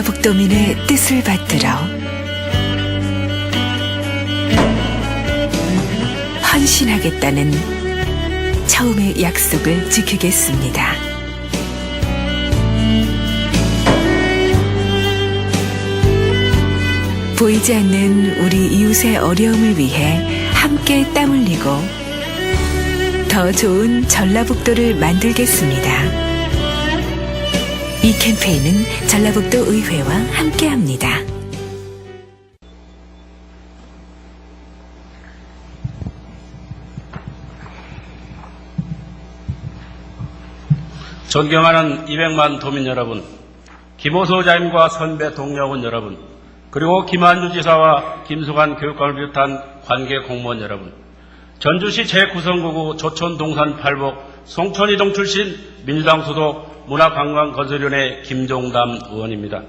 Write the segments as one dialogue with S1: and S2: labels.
S1: 전라북도민의 뜻을 받들어 헌신하겠다는 처음의 약속을 지키겠습니다. 보이지 않는 우리 이웃의 어려움을 위해 함께 땀 흘리고 더 좋은 전라북도를 만들겠습니다. 이 캠페인은 전라북도 의회와 함께합니다.
S2: 존경하는 200만 도민 여러분, 김호수 자임과 선배 동료원 여러분, 그리고 김한주 지사와 김수관 교육감을 비롯한 관계 공무원 여러분, 전주시 제9선구구 조촌 동산 팔복 송천이동 출신 민주당 소속 문화관광건설위원회 김종담 의원입니다.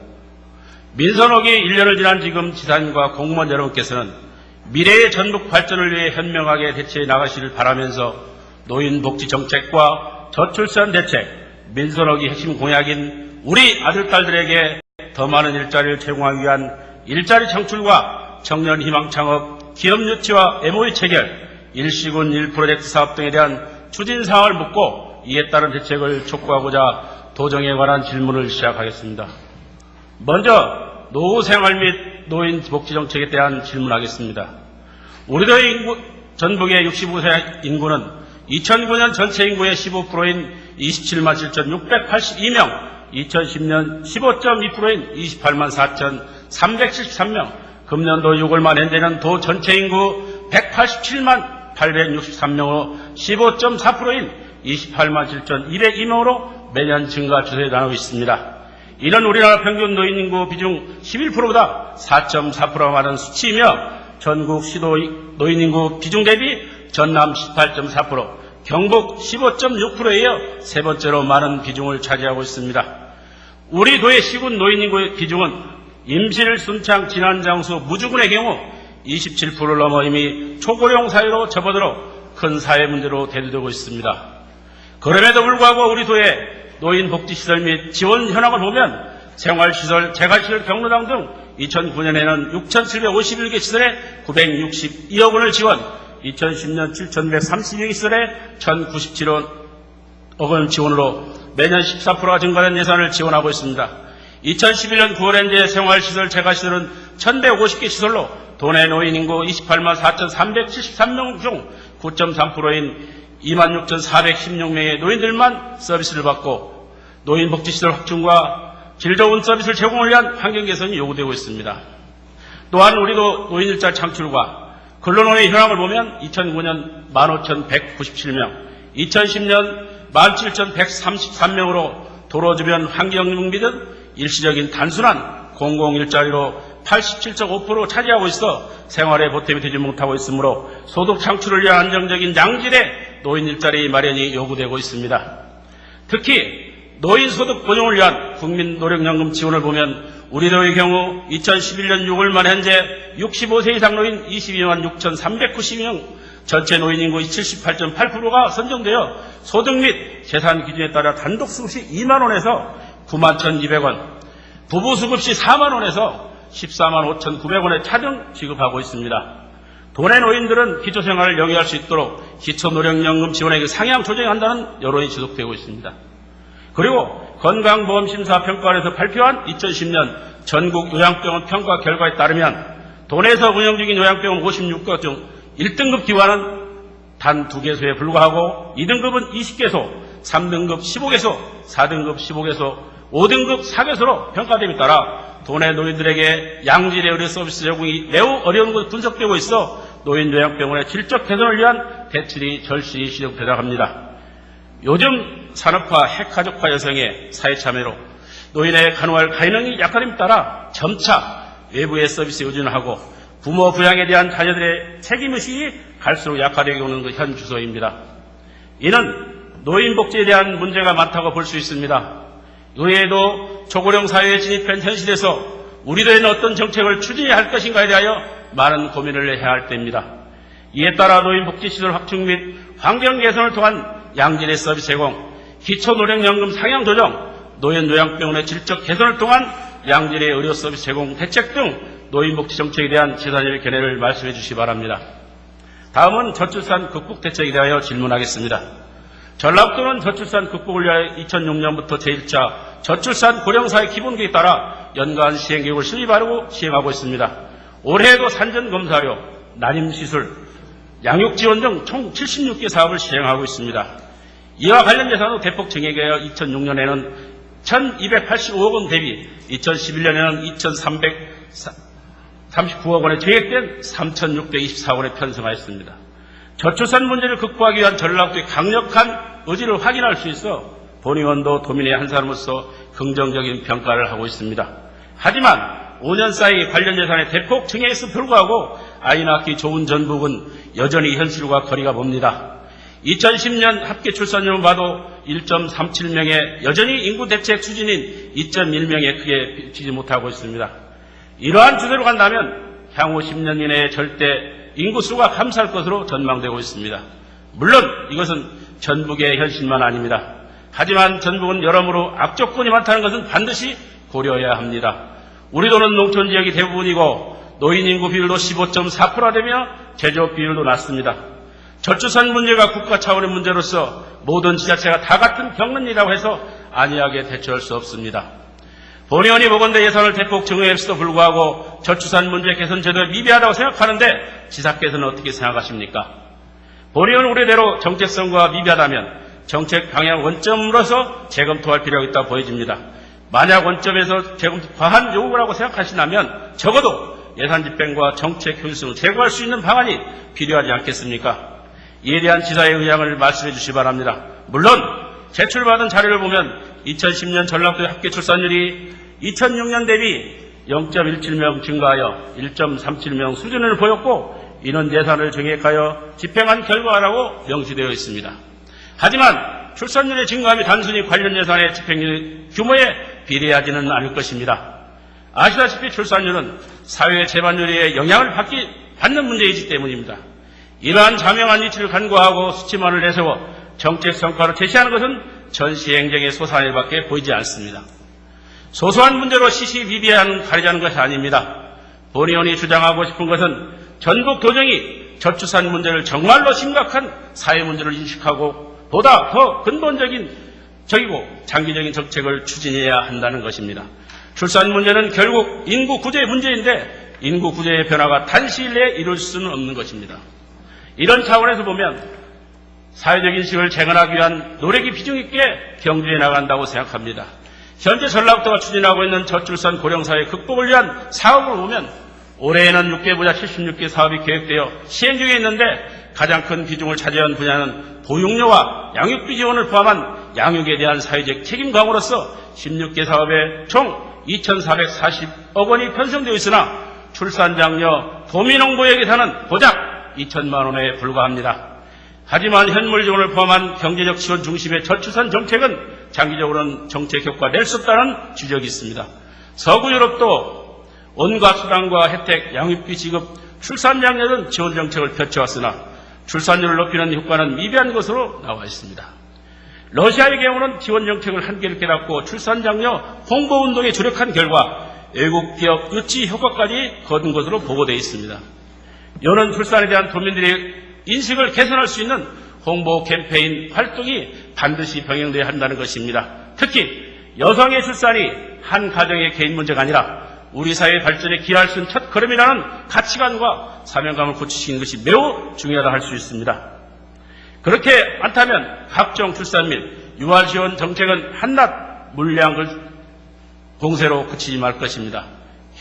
S2: 민선옥이 1년을 지난 지금 지사님과 공무원 여러분께서는 미래의 전북 발전을 위해 현명하게 대처해 나가시를 바라면서 노인복지 정책과 저출산 대책, 민선옥이 핵심 공약인 우리 아들딸들에게 더 많은 일자리를 제공하기 위한 일자리 창출과 청년 희망 창업, 기업 유치와 MOU 체결, 일시군 1프로젝트 사업 등에 대한 추진 사항을 묻고 이에 따른 대책을 촉구하고자 도정에 관한 질문을 시작하겠습니다. 먼저 노후 생활 및 노인 복지 정책에 대한 질문하겠습니다. 우리도의 전북의 65세 인구는 2009년 전체 인구의 15%인 27만 7,682명, 2010년 15.2%인 28만 4,373명, 금년도 6월만 현재는 도 전체 인구 187만 863명으로 15.4%인 28만 7,202명으로 매년 증가 추세에 나오고 있습니다. 이는 우리나라 평균 노인 인구 비중 11%보다 4.4%가 많은 수치이며 전국 시도 노인 인구 비중 대비 전남 18.4%, 경북 15.6%에 이어 세 번째로 많은 비중을 차지하고 있습니다. 우리 도의 시군 노인 인구의 비중은 임실, 순창, 진안, 장수, 무주군의 경우 27%를 넘어 이미 초고령 사회로 접어들어 큰 사회 문제로 대두되고 있습니다. 그럼에도 불구하고 우리 도의 노인복지시설 및 지원 현황을 보면 생활시설, 재활시설, 경로당 등 2009년에는 6,751개 시설에 962억 원을 지원, 2010년 7,132개 시설에 1,097억 원 지원으로 매년 14%가 증가된 예산을 지원하고 있습니다. 2011년 9월 현재 생활시설, 재활시설은 1,150개 시설로 도내 노인 인구 28만 4,373명 중 9.3%인 26,416명의 노인들만 서비스를 받고 노인복지시설 확충과 질 좋은 서비스를 제공을 위한 환경 개선이 요구되고 있습니다. 또한 우리도 노인 일자리 창출과 근로노의 현황을 보면 2009년 15,197명, 2010년 17,133명으로 도로 주변 환경용비 등 일시적인 단순한 공공일자리로 87.5% 차지하고 있어 생활에 보탬이 되지 못하고 있으므로 소득 창출을 위한 안정적인 양질의 노인 일자리 마련이 요구되고 있습니다. 특히 노인 소득 보정을 위한 국민노령연금 지원을 보면 우리도의 경우 2011년 6월만 현재 65세 이상 노인 22만 6,390명, 전체 노인 인구 78.8%가 선정되어 소득 및 재산 기준에 따라 단독 수급시 2만 원에서 9만 1,200원, 부부 수급시 4만 원에서 14만 5,900원의 차등 지급하고 있습니다. 도내 노인들은 기초생활을 영위할 수 있도록 기초노령연금 지원액을 상향 조정한다는 여론이 지속되고 있습니다. 그리고 건강보험심사평가원에서 발표한 2010년 전국 요양병원 평가 결과에 따르면 도내에서 운영 중인 요양병원 56개 중 1등급 기관은 단 2개소에 불과하고 2등급은 20개소, 3등급 15개소, 4등급 15개소, 5등급 4개소로 평가됨에 따라 도내 노인들에게 양질의 의료 서비스 제공이 매우 어려운 것으로 분석되고 있어 노인 요양병원의 질적 개선을 위한 대책이 절실히 시급하다고 합니다. 요즘 산업화, 핵가족화 여성의 사회 참여로 노인의 간호할 가능이 약화됨에 따라 점차 외부의 서비스에 의존을 하고 부모 부양에 대한 자녀들의 책임의식이 갈수록 약화되고 오는 것 현 주소입니다. 이는 노인복지에 대한 문제가 많다고 볼 수 있습니다. 의외에도 초고령 사회에 진입한 현실에서 우리들은 어떤 정책을 추진해야 할 것인가에 대하여 많은 고민을 해야 할 때입니다. 이에 따라 노인복지시설 확충 및 환경 개선을 통한 양질의 서비스 제공, 기초노령연금 상향 조정, 노인 요양병원의 질적 개선을 통한 양질의 의료 서비스 제공 대책 등 노인복지 정책에 대한 지사님의 견해를 말씀해 주시기 바랍니다. 다음은 저출산 극복 대책에 대하여 질문하겠습니다. 전라북도는 저출산 극복을 위하여 2006년부터 제1차 저출산 고령사회 기본계획에 따라 연간 시행계획을 수립하려고 시행하고 있습니다. 올해에도 산전검사료, 난임시술, 양육지원 등 총 76개 사업을 시행하고 있습니다. 이와 관련 예산도 대폭 증액하여 2006년에는 1,285억 원 대비 2011년에는 2,339억 원에 증액된 3,624원에 편성하였습니다. 저출산 문제를 극복하기 위한 전라북도의 강력한 의지를 확인할 수 있어 본의원도 도민의 한 사람으로서 긍정적인 평가를 하고 있습니다. 하지만 5년 사이 관련 예산의 대폭 증액에서 불구하고 아이 낳기 좋은 전북은 여전히 현실과 거리가 멉니다. 2010년 합계 출산율을 봐도 1.37명에 여전히 인구 대책 수준인 2.1명에 크게 미치지 못하고 있습니다. 이러한 추세로 간다면 향후 10년 이내에 절대 인구수가 감소할 것으로 전망되고 있습니다. 물론 이것은 전북의 현실만 아닙니다. 하지만 전북은 여러모로 악조건이 많다는 것은 반드시 고려해야 합니다. 우리 도는 농촌 지역이 대부분이고 노인 인구 비율도 15.4%가 되며 제조업 비율도 낮습니다. 저출산 문제가 국가 차원의 문제로서 모든 지자체가 다 같은 겪는 일이라고 해서 안이하게 대처할 수 없습니다. 본의원이 보건대 예산을 대폭 증액했음에도 불구하고 저출산 문제 개선 제도에 미비하다고 생각하는데 지사께서는 어떻게 생각하십니까? 본의원 우려대로 정체성과 미비하다면 정책 방향 원점으로서 재검토할 필요가 있다고 보여집니다. 만약 원점에서 재검토 과한 요구라고 생각하신다면 적어도 예산 집행과 정책 효율성을 제고할 수 있는 방안이 필요하지 않겠습니까? 이에 대한 지사의 의향을 말씀해 주시기 바랍니다. 물론 제출받은 자료를 보면 2010년 전라도의 합계 출산율이 2006년 대비 0.17명 증가하여 1.37명 수준을 보였고 이는 예산을 증액하여 집행한 결과라고 명시되어 있습니다. 하지만 출산율의 증가함이 단순히 관련 예산의 집행 규모에 비례하지는 않을 것입니다. 아시다시피 출산율은 사회의 재반율에 영향을 받는 문제이기 때문입니다. 이러한 자명한 이치를 간과하고 수치만을 내세워 정책 성과로 제시하는 것은 전시행정의 소산일밖에 보이지 않습니다. 소소한 문제로 시시비비하는 가리자는 것이 아닙니다. 본의원이 주장하고 싶은 것은 전국 도정이 저출산 문제를 정말로 심각한 사회 문제를 인식하고 보다 더 근본적이고 장기적인 정책을 추진해야 한다는 것입니다. 출산 문제는 결국 인구 구조의 문제인데 인구 구조의 변화가 단시일 내에 이룰 수는 없는 것입니다. 이런 차원에서 보면 사회적 인식을 재건하기 위한 노력이 비중 있게 경주해 나간다고 생각합니다. 현재 전라북도가 추진하고 있는 저출산 고령사회 극복을 위한 사업을 보면 올해에는 6개 분야 76개 사업이 계획되어 시행 중에 있는데 가장 큰 비중을 차지한 분야는 보육료와 양육비 지원을 포함한 양육에 대한 사회적 책임 강화로서 16개 사업에 총 2,440억 원이 편성되어 있으나 출산장려 도민홍보에 계산은 고작 2천만 원에 불과합니다. 하지만 현물 지원을 포함한 경제적 지원 중심의 저출산 정책은 장기적으로는 정책 효과가 낼 수 없다는 지적이 있습니다. 서구 유럽도 온갖 수당과 혜택, 양육비 지급, 출산장려 등 지원 정책을 펼쳐왔으나 출산율을 높이는 효과는 미비한 것으로 나와 있습니다. 러시아의 경우는 지원 정책을 한계를 깨닫고 출산장려 홍보운동에 주력한 결과 외국 기업 유치 효과까지 거둔 것으로 보고되어 있습니다. 이는 출산에 대한 도민들의 인식을 개선할 수 있는 홍보 캠페인 활동이 반드시 병행되어야 한다는 것입니다. 특히 여성의 출산이 한 가정의 개인 문제가 아니라 우리 사회의 발전에 기여할 수 있는 첫 걸음이라는 가치관과 사명감을 고치시는 것이 매우 중요하다 할 수 있습니다. 그렇게 않다면 각종 출산 및 유아 지원 정책은 한낱 물량 공세로 그치지 말 것입니다.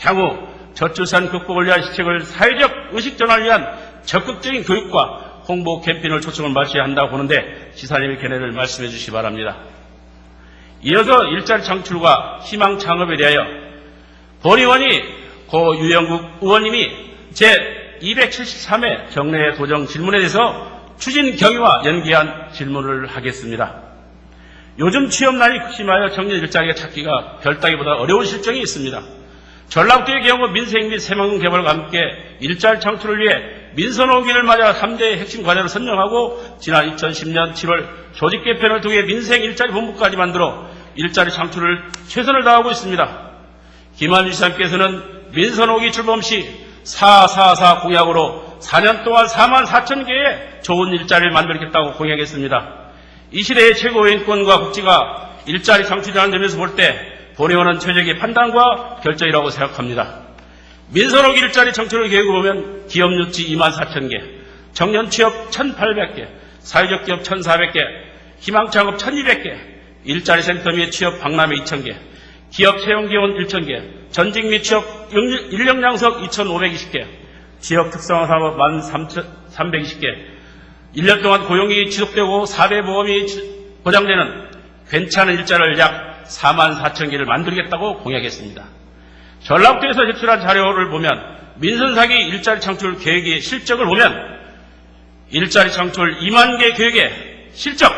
S2: 향후 저출산 극복을 위한 시책을 사회적 의식 전환을 위한 적극적인 교육과 홍보 캠페인을 초청을 마쳐야 한다고 보는데 지사님의 견해를 말씀해 주시기 바랍니다. 이어서 일자리 창출과 희망 창업에 대하여 본의원이 고 유영국 의원님이 제273회 정례 도정 질문에 대해서 추진 경위와 연계한 질문을 하겠습니다. 요즘 취업난이 극심하여 청년 일자리가 찾기가 별따기보다 어려운 실정이 있습니다. 전라북도의 경우 민생 및 새만금 개발과 함께 일자리 창출을 위해 민선호기를 맞아 3대 핵심 과제를 선정하고 지난 2010년 7월 조직 개편을 통해 민생 일자리 본부까지 만들어 일자리 창출을 최선을 다하고 있습니다. 김한주 지사님께서는 민선호기 출범 시 444 공약으로 4년 동안 4만 4천 개의 좋은 일자리를 만들겠다고 공약했습니다. 이 시대의 최고의 인권과 복지가 일자리 창출이라는 점에서 볼 때 본의원은 최적의 판단과 결정이라고 생각합니다. 민선호기 일자리 창출을 계획을 보면 기업 유치 2만 4천 개, 청년 취업 1,800개, 사회적 기업 1,400개, 희망창업 1,200개, 일자리 센터 및 취업 박람회 2,000개, 기업 채용 기원 1,000개, 전직 및 취업 인력 양석 2,520개, 지역 특성화 사업 13,320개, 1년 동안 고용이 지속되고 4배 보험이 보장되는 괜찮은 일자리를 약 4만 4천 개를 만들겠다고 공약했습니다. 전라북도에서 제출한 자료를 보면 민선사기 일자리 창출 계획의 실적을 보면 일자리 창출 2만 개 계획의 실적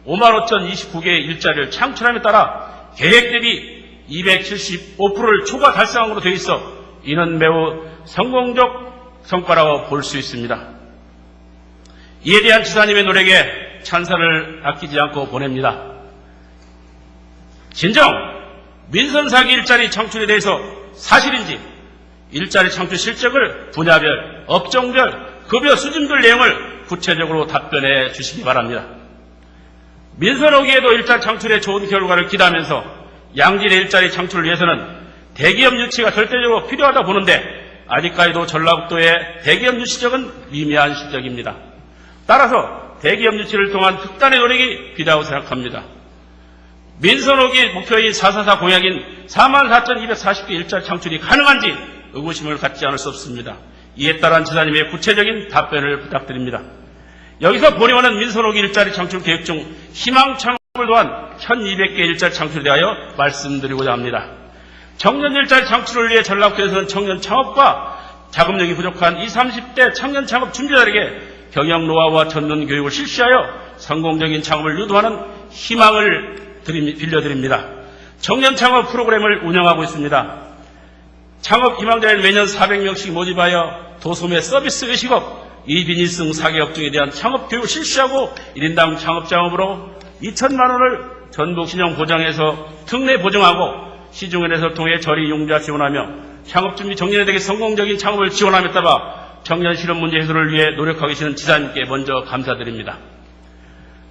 S2: 5만 5,029개의 일자리를 창출함에 따라 계획 대비 275%를 초과 달성한 것으로 되어 있어 이는 매우 성공적 성과라고 볼 수 있습니다. 이에 대한 지사님의 노력에 찬사를 아끼지 않고 보냅니다. 진정 민선사기 일자리 창출에 대해서 사실인지 일자리 창출 실적을 분야별, 업종별, 급여 수준별 내용을 구체적으로 답변해 주시기 바랍니다. 민선호기에도 일자리 창출에 좋은 결과를 기대하면서 양질의 일자리 창출을 위해서는 대기업 유치가 절대적으로 필요하다 보는데 아직까지도 전라북도의 대기업 유치적은 미미한 실적입니다. 따라서 대기업 유치를 통한 특단의 노력이 필요하다고 생각합니다. 민선호기 목표인 444 공약인 44,240개 일자리 창출이 가능한지 의구심을 갖지 않을 수 없습니다. 이에 따른 지사님의 구체적인 답변을 부탁드립니다. 여기서 본의원은 민선호기 일자리 창출 계획 중 희망 창업을 도한 1,200개 일자리 창출에 대하여 말씀드리고자 합니다. 청년 일자리 창출을 위해 전라북도에서는 청년 창업과 자금력이 부족한 20, 30대 청년 창업 준비자에게 경영 노하우와 전문 교육을 실시하여 성공적인 창업을 유도하는 희망을 빌려드립니다. 청년 창업 프로그램을 운영하고 있습니다. 창업 희망자를 매년 400명씩 모집하여 도소매 서비스 외식업, 이비즈니스 등 4개업 등에 대한 창업 교육을 실시하고 1인당 창업 자금으로 2천만 원을 전북 신용 보장해서 특례 보증하고 시중은행을 통해 저리 융자 지원하며 창업 준비 청년에게 성공적인 창업을 지원함에 따라 청년 실업 문제 해소를 위해 노력하고 계시는 지사님께 먼저 감사드립니다.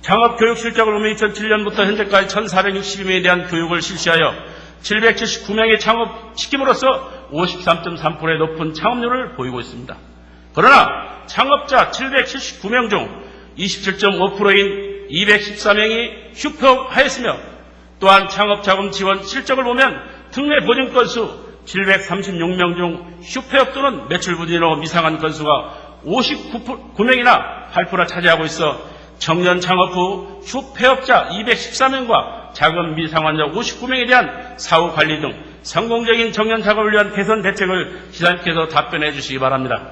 S2: 창업 교육 실적을 보면 2007년부터 현재까지 1,462명에 대한 교육을 실시하여 779명의 창업시킴으로써 53.3%의 높은 창업률을 보이고 있습니다. 그러나 창업자 779명 중 27.5%인 214명이 휴업하였으며 또한 창업자금 지원 실적을 보면 특례 보증 건수 736명 중 휴폐업 또는 매출 부진으로 미상한 건수가 59명이나 8%를 차지하고 있어 청년 창업 후 휴폐업자 214명과 자금 미상환자 59명에 대한 사후 관리 등 성공적인 청년 작업을 위한 개선 대책을 지사님께서 답변해 주시기 바랍니다.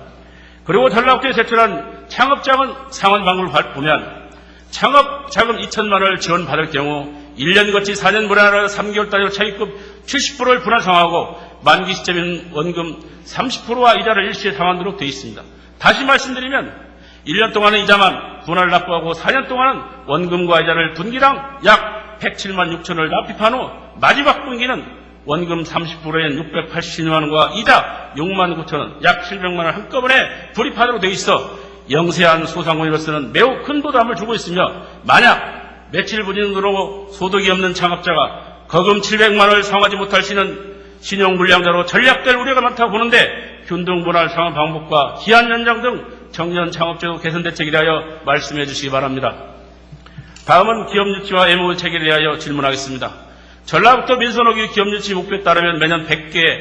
S2: 그리고 전라북도에 제출한 창업자금 상환 방법을 보면 창업자금 2천만 원을 지원받을 경우 1년 거치 4년 분할하여 3개월 단위로 차입금 70%를 분할 상환하고 만기 시점에는 원금 30%와 이자를 일시에 상환하도록 되어 있습니다. 다시 말씀드리면 1년 동안은 이자만 분할을 납부하고 4년 동안은 원금과 이자를 분기당 약 107만 6천을 납입한 후 마지막 분기는 원금 30%인 680만 원과 이자 6만 9천 원, 약 700만 원을 한꺼번에 불입하도록 되어 있어 영세한 소상공인으로서는 매우 큰 부담을 주고 있으며 만약 매출 부진으로 소득이 없는 창업자가 거금 700만 원을 상환하지 못할 시는 신용불량자로 전략될 우려가 많다고 보는데 균등분할 상환 방법과 기한 연장 등 청년 창업제도 개선 대책에 대하여 말씀해 주시기 바랍니다. 다음은 기업유치와 MOU 체계에 대하여 질문하겠습니다. 전라북도 민선호기 기업유치 목표에 따르면 매년 100개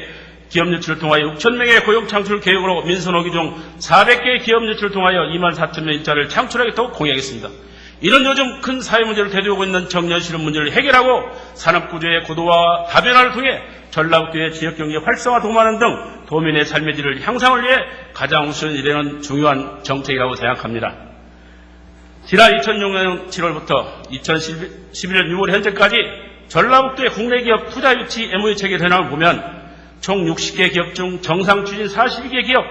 S2: 기업유치를 통하여 6,000명의 고용창출 계획으로 민선호기 중 400개의 기업유치를 통하여 2만 4천 명 일자리를 창출하겠다고 공약했습니다. 이런 요즘 큰 사회 문제를 대두하고 있는 청년 실업 문제를 해결하고 산업구조의 고도화와 다변화를 통해 전라북도의 지역경제 활성화 도모하는 등 도민의 삶의 질을 향상을 위해 가장 우선이 되는 중요한 정책이라고 생각합니다. 지난 2006년 7월부터 2011년 6월 현재까지 전라북도의 국내 기업 투자 유치 MOU 체계 현황을 보면 총 60개 기업 중 정상 추진 42개 기업,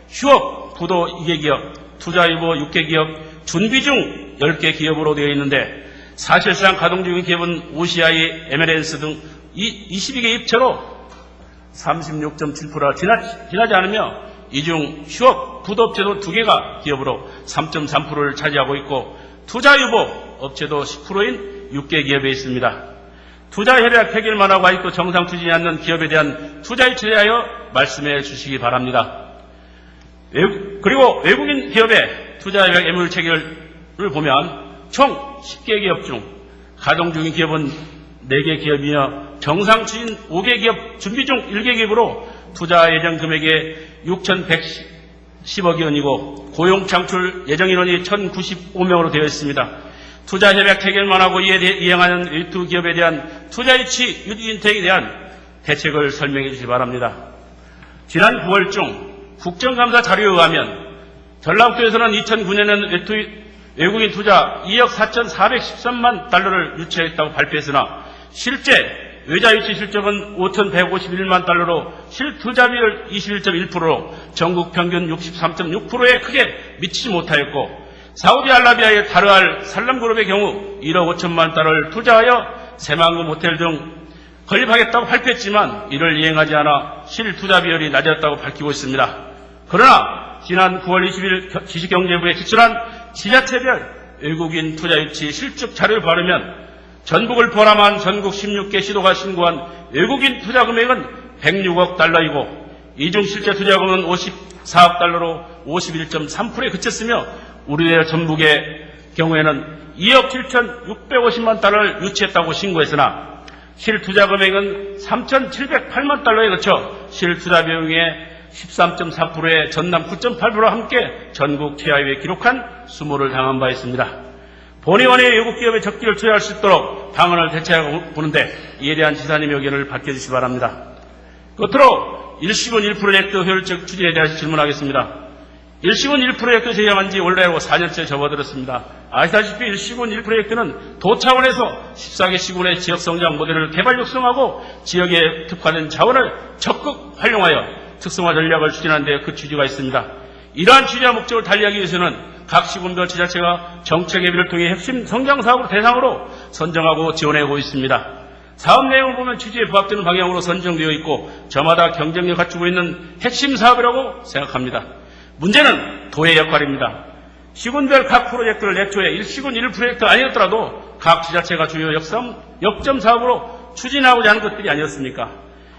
S2: 휴업 부도 2개 기업, 투자 유보 6개 기업, 준비 중 10개 기업으로 되어 있는데 사실상 가동 중인 기업은 OCI, MLS 등 22개 입체로 36.7%가 지나지 않으며 이 중 휴업, 부도업체도 2개가 기업으로 3.3%를 차지하고 있고 투자유보 업체도 10%인 6개 기업에 있습니다. 투자협약 해결만 하고 아직도 정상 추진이 않는 기업에 대한 투자유치에 대하여 말씀해 주시기 바랍니다. 그리고 외국인 기업의 투자협약 MOU 체결을 보면 총 10개 기업 중 가동 중인 기업은 4개 기업이며 정상 추진 5개 기업, 준비 중 1개 기업으로 투자 예정 금액이 6,110억 원이고 고용 창출 예정 인원이 1,095명으로 되어 있습니다. 투자 협약 체결만 하고 이에 이행하는 외투 기업에 대한 투자 유치 유인택에 대한 대책을 설명해 주시기 바랍니다. 지난 9월 중 국정감사 자료에 의하면 전라북도에서는 2009년에는 외국인 투자 2억 4,413만 달러를 유치했다고 발표했으나 실제 외자 유치 실적은 5,151만 달러로 실투자 비율 21.1%로 전국 평균 63.6%에 크게 미치지 못하였고 사우디아라비아의 다르알 살람그룹의 경우 1억 5천만 달러를 투자하여 새만금 호텔 등 건립하겠다고 발표했지만 이를 이행하지 않아 실투자 비율이 낮았다고 밝히고 있습니다. 그러나 지난 9월 20일 지식경제부에 제출한 지자체별 외국인 투자 유치 실적 자료를 바르면 전북을 포함한 전국 16개 시도가 신고한 외국인 투자 금액은 106억 달러이고 이 중 실제 투자금은 54억 달러로 51.3%에 그쳤으며 우리의 전북의 경우에는 2억 7,650만 달러를 유치했다고 신고했으나 실투자 금액은 3,708만 달러에 그쳐 실투자 비용의 13.4%의 전남 9.8%와 함께 전국 최하위에 기록한 수모를 당한 바 있습니다. 본의원의 외국 기업의 적기를 투자할 수 있도록 방안을 대체하고 보는데 이에 대한 지사님의 의견을 밝혀주시기 바랍니다. 끝으로 일시군 1프로젝트 효율적 추진에 대해서 질문하겠습니다. 일시군 1프로젝트 제정한 지 원래로 4년째 접어들었습니다. 아시다시피 일시군 1프로젝트는 도 차원에서 14개 시군의 지역성장 모델을 개발 육성하고 지역에 특화된 자원을 적극 활용하여 특성화 전략을 추진하는 데 그 취지가 있습니다. 이러한 취지와 목적을 달리하기 위해서는 각 시군별 지자체가 정책 예비를 통해 핵심 성장 사업을 대상으로 선정하고 지원하고 있습니다. 사업 내용을 보면 취지에 부합되는 방향으로 선정되어 있고 저마다 경쟁력 갖추고 있는 핵심 사업이라고 생각합니다. 문제는 도의 역할입니다. 시군별 각 프로젝트를 애초에 1시군 1프로젝트 아니었더라도 각 지자체가 주요 역점 사업으로 추진하고자 하는 것들이 아니었습니까?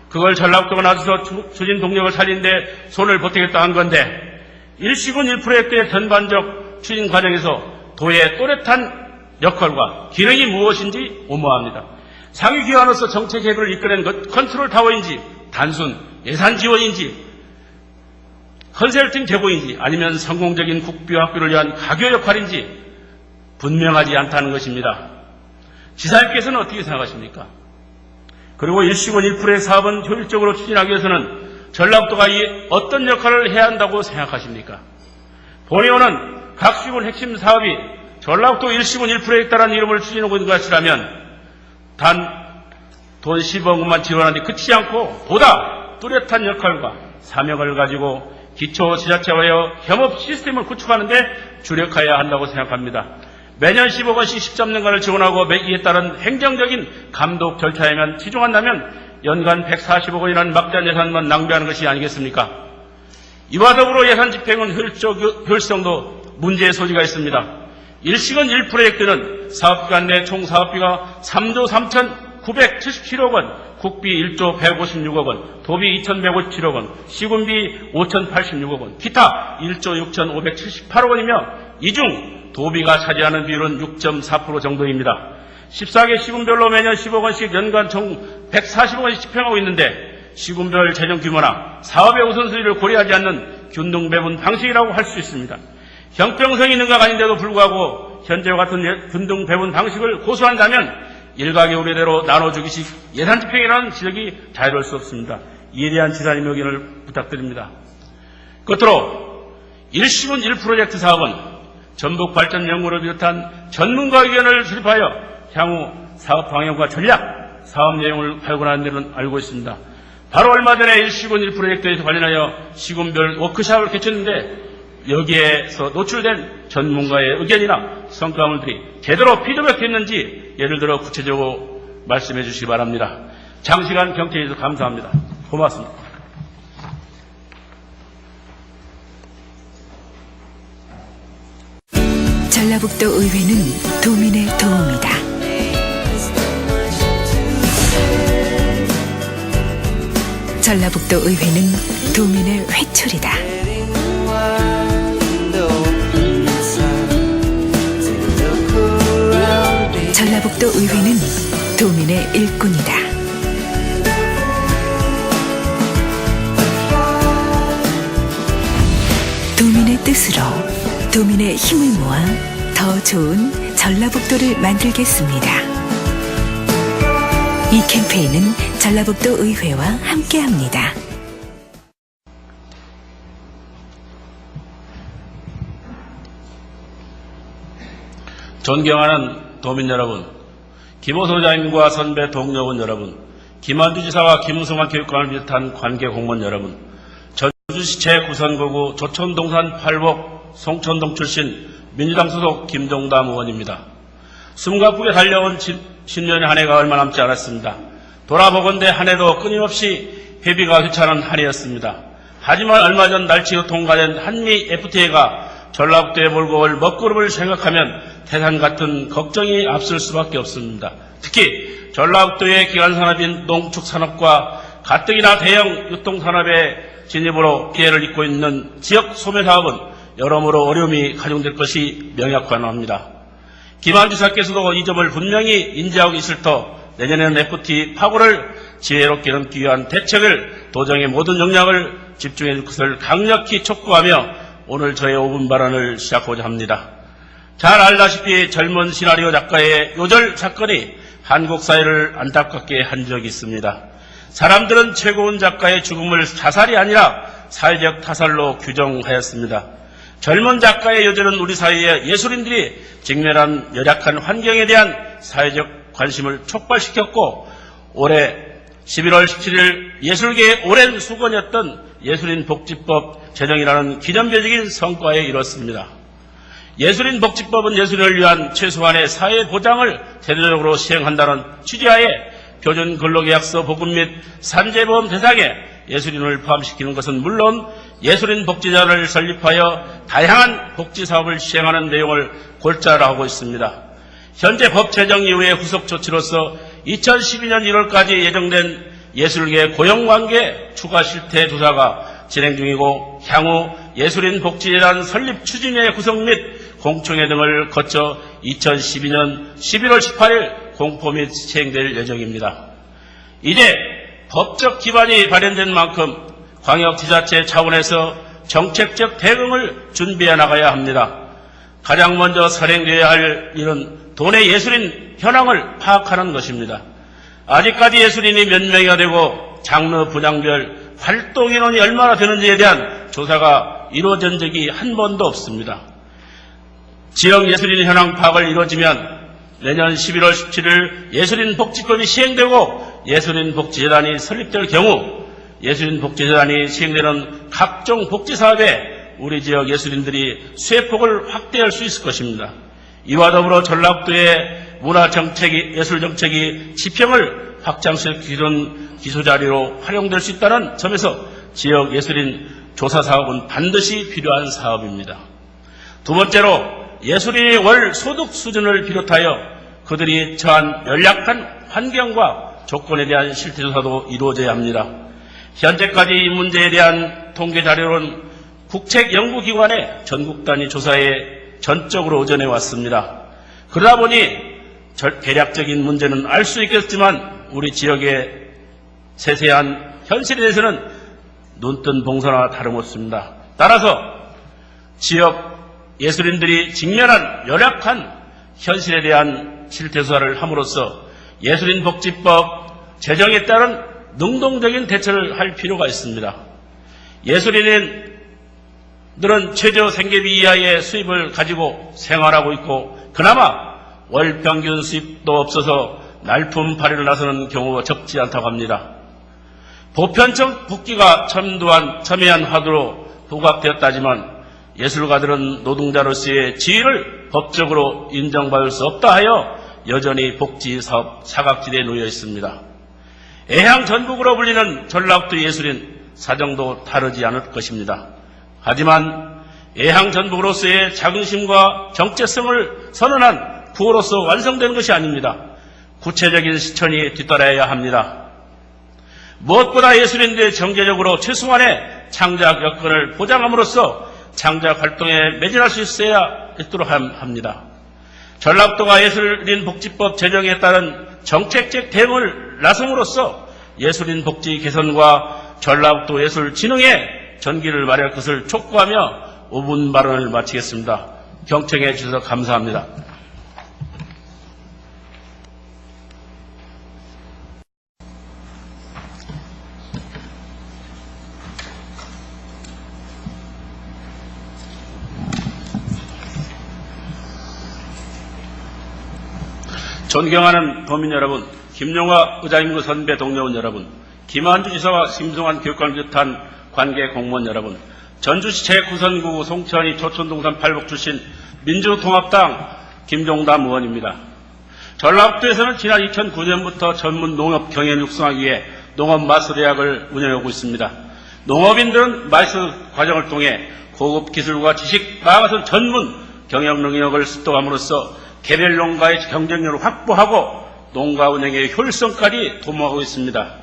S2: 그걸 전라북도가 나서서 추진 동력을 살리는데 손을 보태겠다 한 건데 1시군 1프로젝트의 전반적 추진 과정에서 도의 또렷한 역할과 기능이 무엇인지 오모합니다. 상위기관으로서 정책 계획을 이끌어낸 컨트롤 타워인지 단순 예산 지원인지 컨설팅 제공인지 아니면 성공적인 국비와 학교를 위한 가교 역할인지 분명하지 않다는 것입니다. 지사님께서는 어떻게 생각하십니까? 그리고 1시군 1프로의 사업은 효율적으로 추진하기 위해서는 전라북도가 어떤 역할을 해야 한다고 생각하십니까? 본의원은 각 시군 핵심 사업이 전라북도 1시군 1프로젝트라는 이름을 추진하고 있는 것이라면 단 돈 10억 원만 지원하는 데 그치지 않고 보다 뚜렷한 역할과 사명을 가지고 기초 지자체와의 협업 시스템을 구축하는 데 주력해야 한다고 생각합니다. 매년 10억 원씩 13년간을 지원하고 이에 따른 행정적인 감독 절차에만 치중한다면 연간 140억 원이라는 막대한 예산만 낭비하는 것이 아니겠습니까? 이와 더불어 예산 집행은 효율성도 문제의 소지가 있습니다. 1시군 1프로젝트는 사업기간 내 총 사업비가 3조 3,977억 원, 국비 1조 156억 원, 도비 2,157억 원, 시군비 5,086억 원, 기타 1조 6,578억 원이며 이 중 도비가 차지하는 비율은 6.4% 정도입니다. 14개 시군별로 매년 10억 원씩 연간 총 140억 원씩 집행하고 있는데 시군별 재정 규모나 사업의 우선순위를 고려하지 않는 균등배분 방식이라고 할 수 있습니다. 형평성이 있는 것 아닌데도 불구하고 현재와 같은 균등배분 방식을 고수한다면 일각의 우려대로 나눠주기식 예산 집행이라는 지적이 자유로울 수 없습니다. 이에 대한 지사님의 의견을 부탁드립니다. 끝으로 1시군 1프로젝트 사업은 전북발전연구를 비롯한 전문가 의견을 수립하여 향후 사업 방향과 전략, 사업 내용을 발굴하는 데는 알고 있습니다. 바로 얼마 전에 1시군 1프로젝트에 관련하여 시군별 워크숍을 개최했는데 여기에서 노출된 전문가의 의견이나 성과물들이 제대로 피드백됐는지 예를 들어 구체적으로 말씀해 주시기 바랍니다. 장시간 경청해 주셔서 감사합니다. 고맙습니다.
S1: 전라북도 의회는 도민의 도움이다. 전라북도 의회는 도민의 회초리다. 전라북도 의회는 도민의 일꾼이다. 도민의 뜻으로 도민의 힘을 모아 더 좋은 전라북도를 만들겠습니다. 이 캠페인은 전라북도 의회와 함께합니다.
S2: 존경하는 도민 여러분, 김호소 자임과 선배 동료원 여러분, 김한주 지사와 김승환 교육감을 비롯한 관계 공무원 여러분, 전주시 제9선거구 조천동산 8복 송천동 출신 민주당 소속 김동담 의원입니다. 숨가쁘게 달려온 신년의 한 해가 얼마 남지 않았습니다. 돌아보건대 한 해도 끊임없이 회비가 휘차는 한 해였습니다. 하지만 얼마 전 날치로 통과된 한미 FTA가 전라북도에 몰고 올 먹구름을 생각하면 태산 같은 걱정이 앞설 수밖에 없습니다. 특히 전라북도의 기간산업인 농축산업과 가뜩이나 대형 유통산업의 진입으로 피해를 입고 있는 지역 소매사업은 여러모로 어려움이 가중될 것이 명확합니다. 김한지사께서도 이 점을 분명히 인지하고 있을 터 내년에는 FTA 파고를 지혜롭게 넘기 위한 대책을 도정의 모든 역량을 집중해 줄 것을 강력히 촉구하며 오늘 저의 5분 발언을 시작하고자 합니다. 잘 알다시피 젊은 시나리오 작가의 요절 사건이 한국 사회를 안타깝게 한 적이 있습니다. 사람들은 최고운 작가의 죽음을 자살이 아니라 사회적 타살로 규정하였습니다. 젊은 작가의 요절은 우리 사회의 예술인들이 직면한 열악한 환경에 대한 사회적 관심을 촉발시켰고 올해 11월 17일 예술계의 오랜 수건이었던 예술인복지법 제정이라는 기념비적인 성과에 이뤘습니다. 예술인복지법은 예술인을 위한 최소한의 사회보장을 제도적으로 시행한다는 취지하에 표준근로계약서 보급 및 산재보험 대상에 예술인을 포함시키는 것은 물론 예술인 복지자를 설립하여 다양한 복지사업을 시행하는 내용을 골자로 하고 있습니다. 현재 법 제정 이후의 후속 조치로서 2012년 1월까지 예정된 예술계 고용관계 추가 실태 조사가 진행 중이고 향후 예술인 복지재단 설립 추진회 구성 및 공청회 등을 거쳐 2012년 11월 18일 공포 및 시행될 예정입니다. 이제 법적 기반이 마련된 만큼 광역지자체 차원에서 정책적 대응을 준비해 나가야 합니다. 가장 먼저 선행되어야 할 일은 도내 예술인 현황을 파악하는 것입니다. 아직까지 예술인이 몇 명이나 되고 장르 분야별 활동 인원이 얼마나 되는지에 대한 조사가 이루어진 적이 한 번도 없습니다. 지역 예술인 현황 파악을 이루어지면 내년 11월 17일 예술인 복지법이 시행되고 예술인 복지재단이 설립될 경우 예술인 복지재단이 시행되는 각종 복지사업에 우리 지역 예술인들이 수혜폭을 확대할 수 있을 것입니다. 이와 더불어 전라북도의 문화정책이 예술정책이 지평을 확장시키는 기초자료로 활용될 수 있다는 점에서 지역 예술인 조사사업은 반드시 필요한 사업입니다. 두 번째로 예술인의 월 소득 수준을 비롯하여 그들이 처한 연약한 환경과 조건에 대한 실태조사도 이루어져야 합니다. 현재까지 이 문제에 대한 통계자료는 국책연구기관의 전국 단위 조사에 전적으로 의존해 왔습니다. 그러다 보니 대략적인 문제는 알 수 있겠지만 우리 지역의 세세한 현실에 대해서는 눈뜬 봉사나 다름없습니다. 따라서 지역 예술인들이 직면한 열악한 현실에 대한 실태조사를 함으로써 예술인복지법 제정에 따른 능동적인 대처를 할 필요가 있습니다. 예술인들은 최저 생계비 이하의 수입을 가지고 생활하고 있고 그나마 월 평균 수입도 없어서 날품팔이를 나서는 경우가 적지 않다고 합니다. 보편적 복지가 첨예한 화두로 부각되었다지만 예술가들은 노동자로서의 지위를 법적으로 인정받을 수 없다 하여 여전히 복지사업 사각지대에 놓여 있습니다. 애향 전북으로 불리는 전라북도 예술인 사정도 다르지 않을 것입니다. 하지만 애향 전북으로서의 자긍심과 정체성을 선언한 구호로서 완성되는 것이 아닙니다. 구체적인 실천이 뒤따라야 합니다. 무엇보다 예술인들의 경제적으로 최소한의 창작 여건을 보장함으로써 창작 활동에 매진할 수 있도록 합니다. 전라북도가 예술인 복지법 제정에 따른 정책적 대응을 나섬으로써 예술인 복지 개선과 전라북도 예술진흥에 전기를 마련할 것을 촉구하며 5분 발언을 마치겠습니다. 경청해 주셔서 감사합니다. 존경하는 도민 여러분, 김용화 의장님과 선배 동료원 여러분, 김한주 지사와 심승환 교육관을 비롯한 관계 공무원 여러분, 전주시 제9선구 송천이 조촌동산 팔복 출신 민주통합당 김종담 의원입니다. 전라북도에서는 지난 2009년부터 전문 농업 경영 육성하기 위해 농업 마스터대학을 운영하고 있습니다. 농업인들은 마스터 과정을 통해 고급 기술과 지식, 나아가서 전문 경영 능력을 습득함으로써 개별 농가의 경쟁력을 확보하고 농가 운영의 효율성까지 도모하고 있습니다.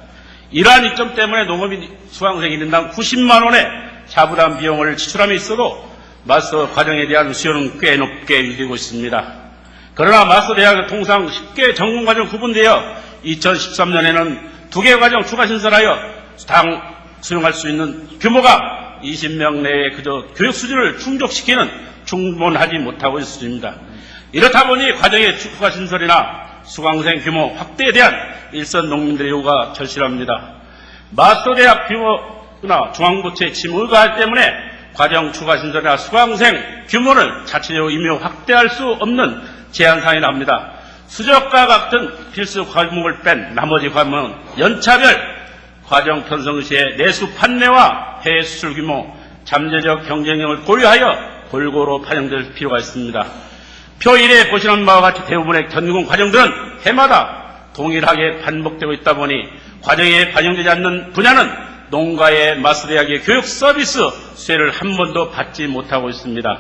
S2: 이러한 이점 때문에 농업인 수강생 1인당 90만 원의 자부담 비용을 지출함에 있어도 마스터 과정에 대한 수요는 꽤 높게 유지되고 있습니다. 그러나 마스터 대학은 통상 10개 전공 과정 구분되어 2013년에는 2개 과정 추가 신설하여 당 수용할 수 있는 규모가 20명 내에 그저 교육 수준을 충분하지 못하고 있는 수준입니다. 이렇다 보니 과정의 추가 신설이나 수강생 규모 확대에 대한 일선 농민들의 요구가 절실합니다. 마스터 대학 규모나 중앙부처의 침무 의가 때문에 과정 추가 신설이나 수강생 규모를 자체적으로 임의 확대할 수 없는 제한사항이 납니다. 수적과 같은 필수 과목을 뺀 나머지 과목은 연차별 과정 편성 시에 내수 판매와 해외 수출 규모, 잠재적 경쟁력을 고려하여 골고루 반영될 필요가 있습니다. 표 1에 보시는 바와 같이 대부분의 전공 과정들은 해마다 동일하게 반복되고 있다 보니 과정에 반영되지 않는 분야는 농가의 마스대학의 교육 서비스 수혜를 한 번도 받지 못하고 있습니다.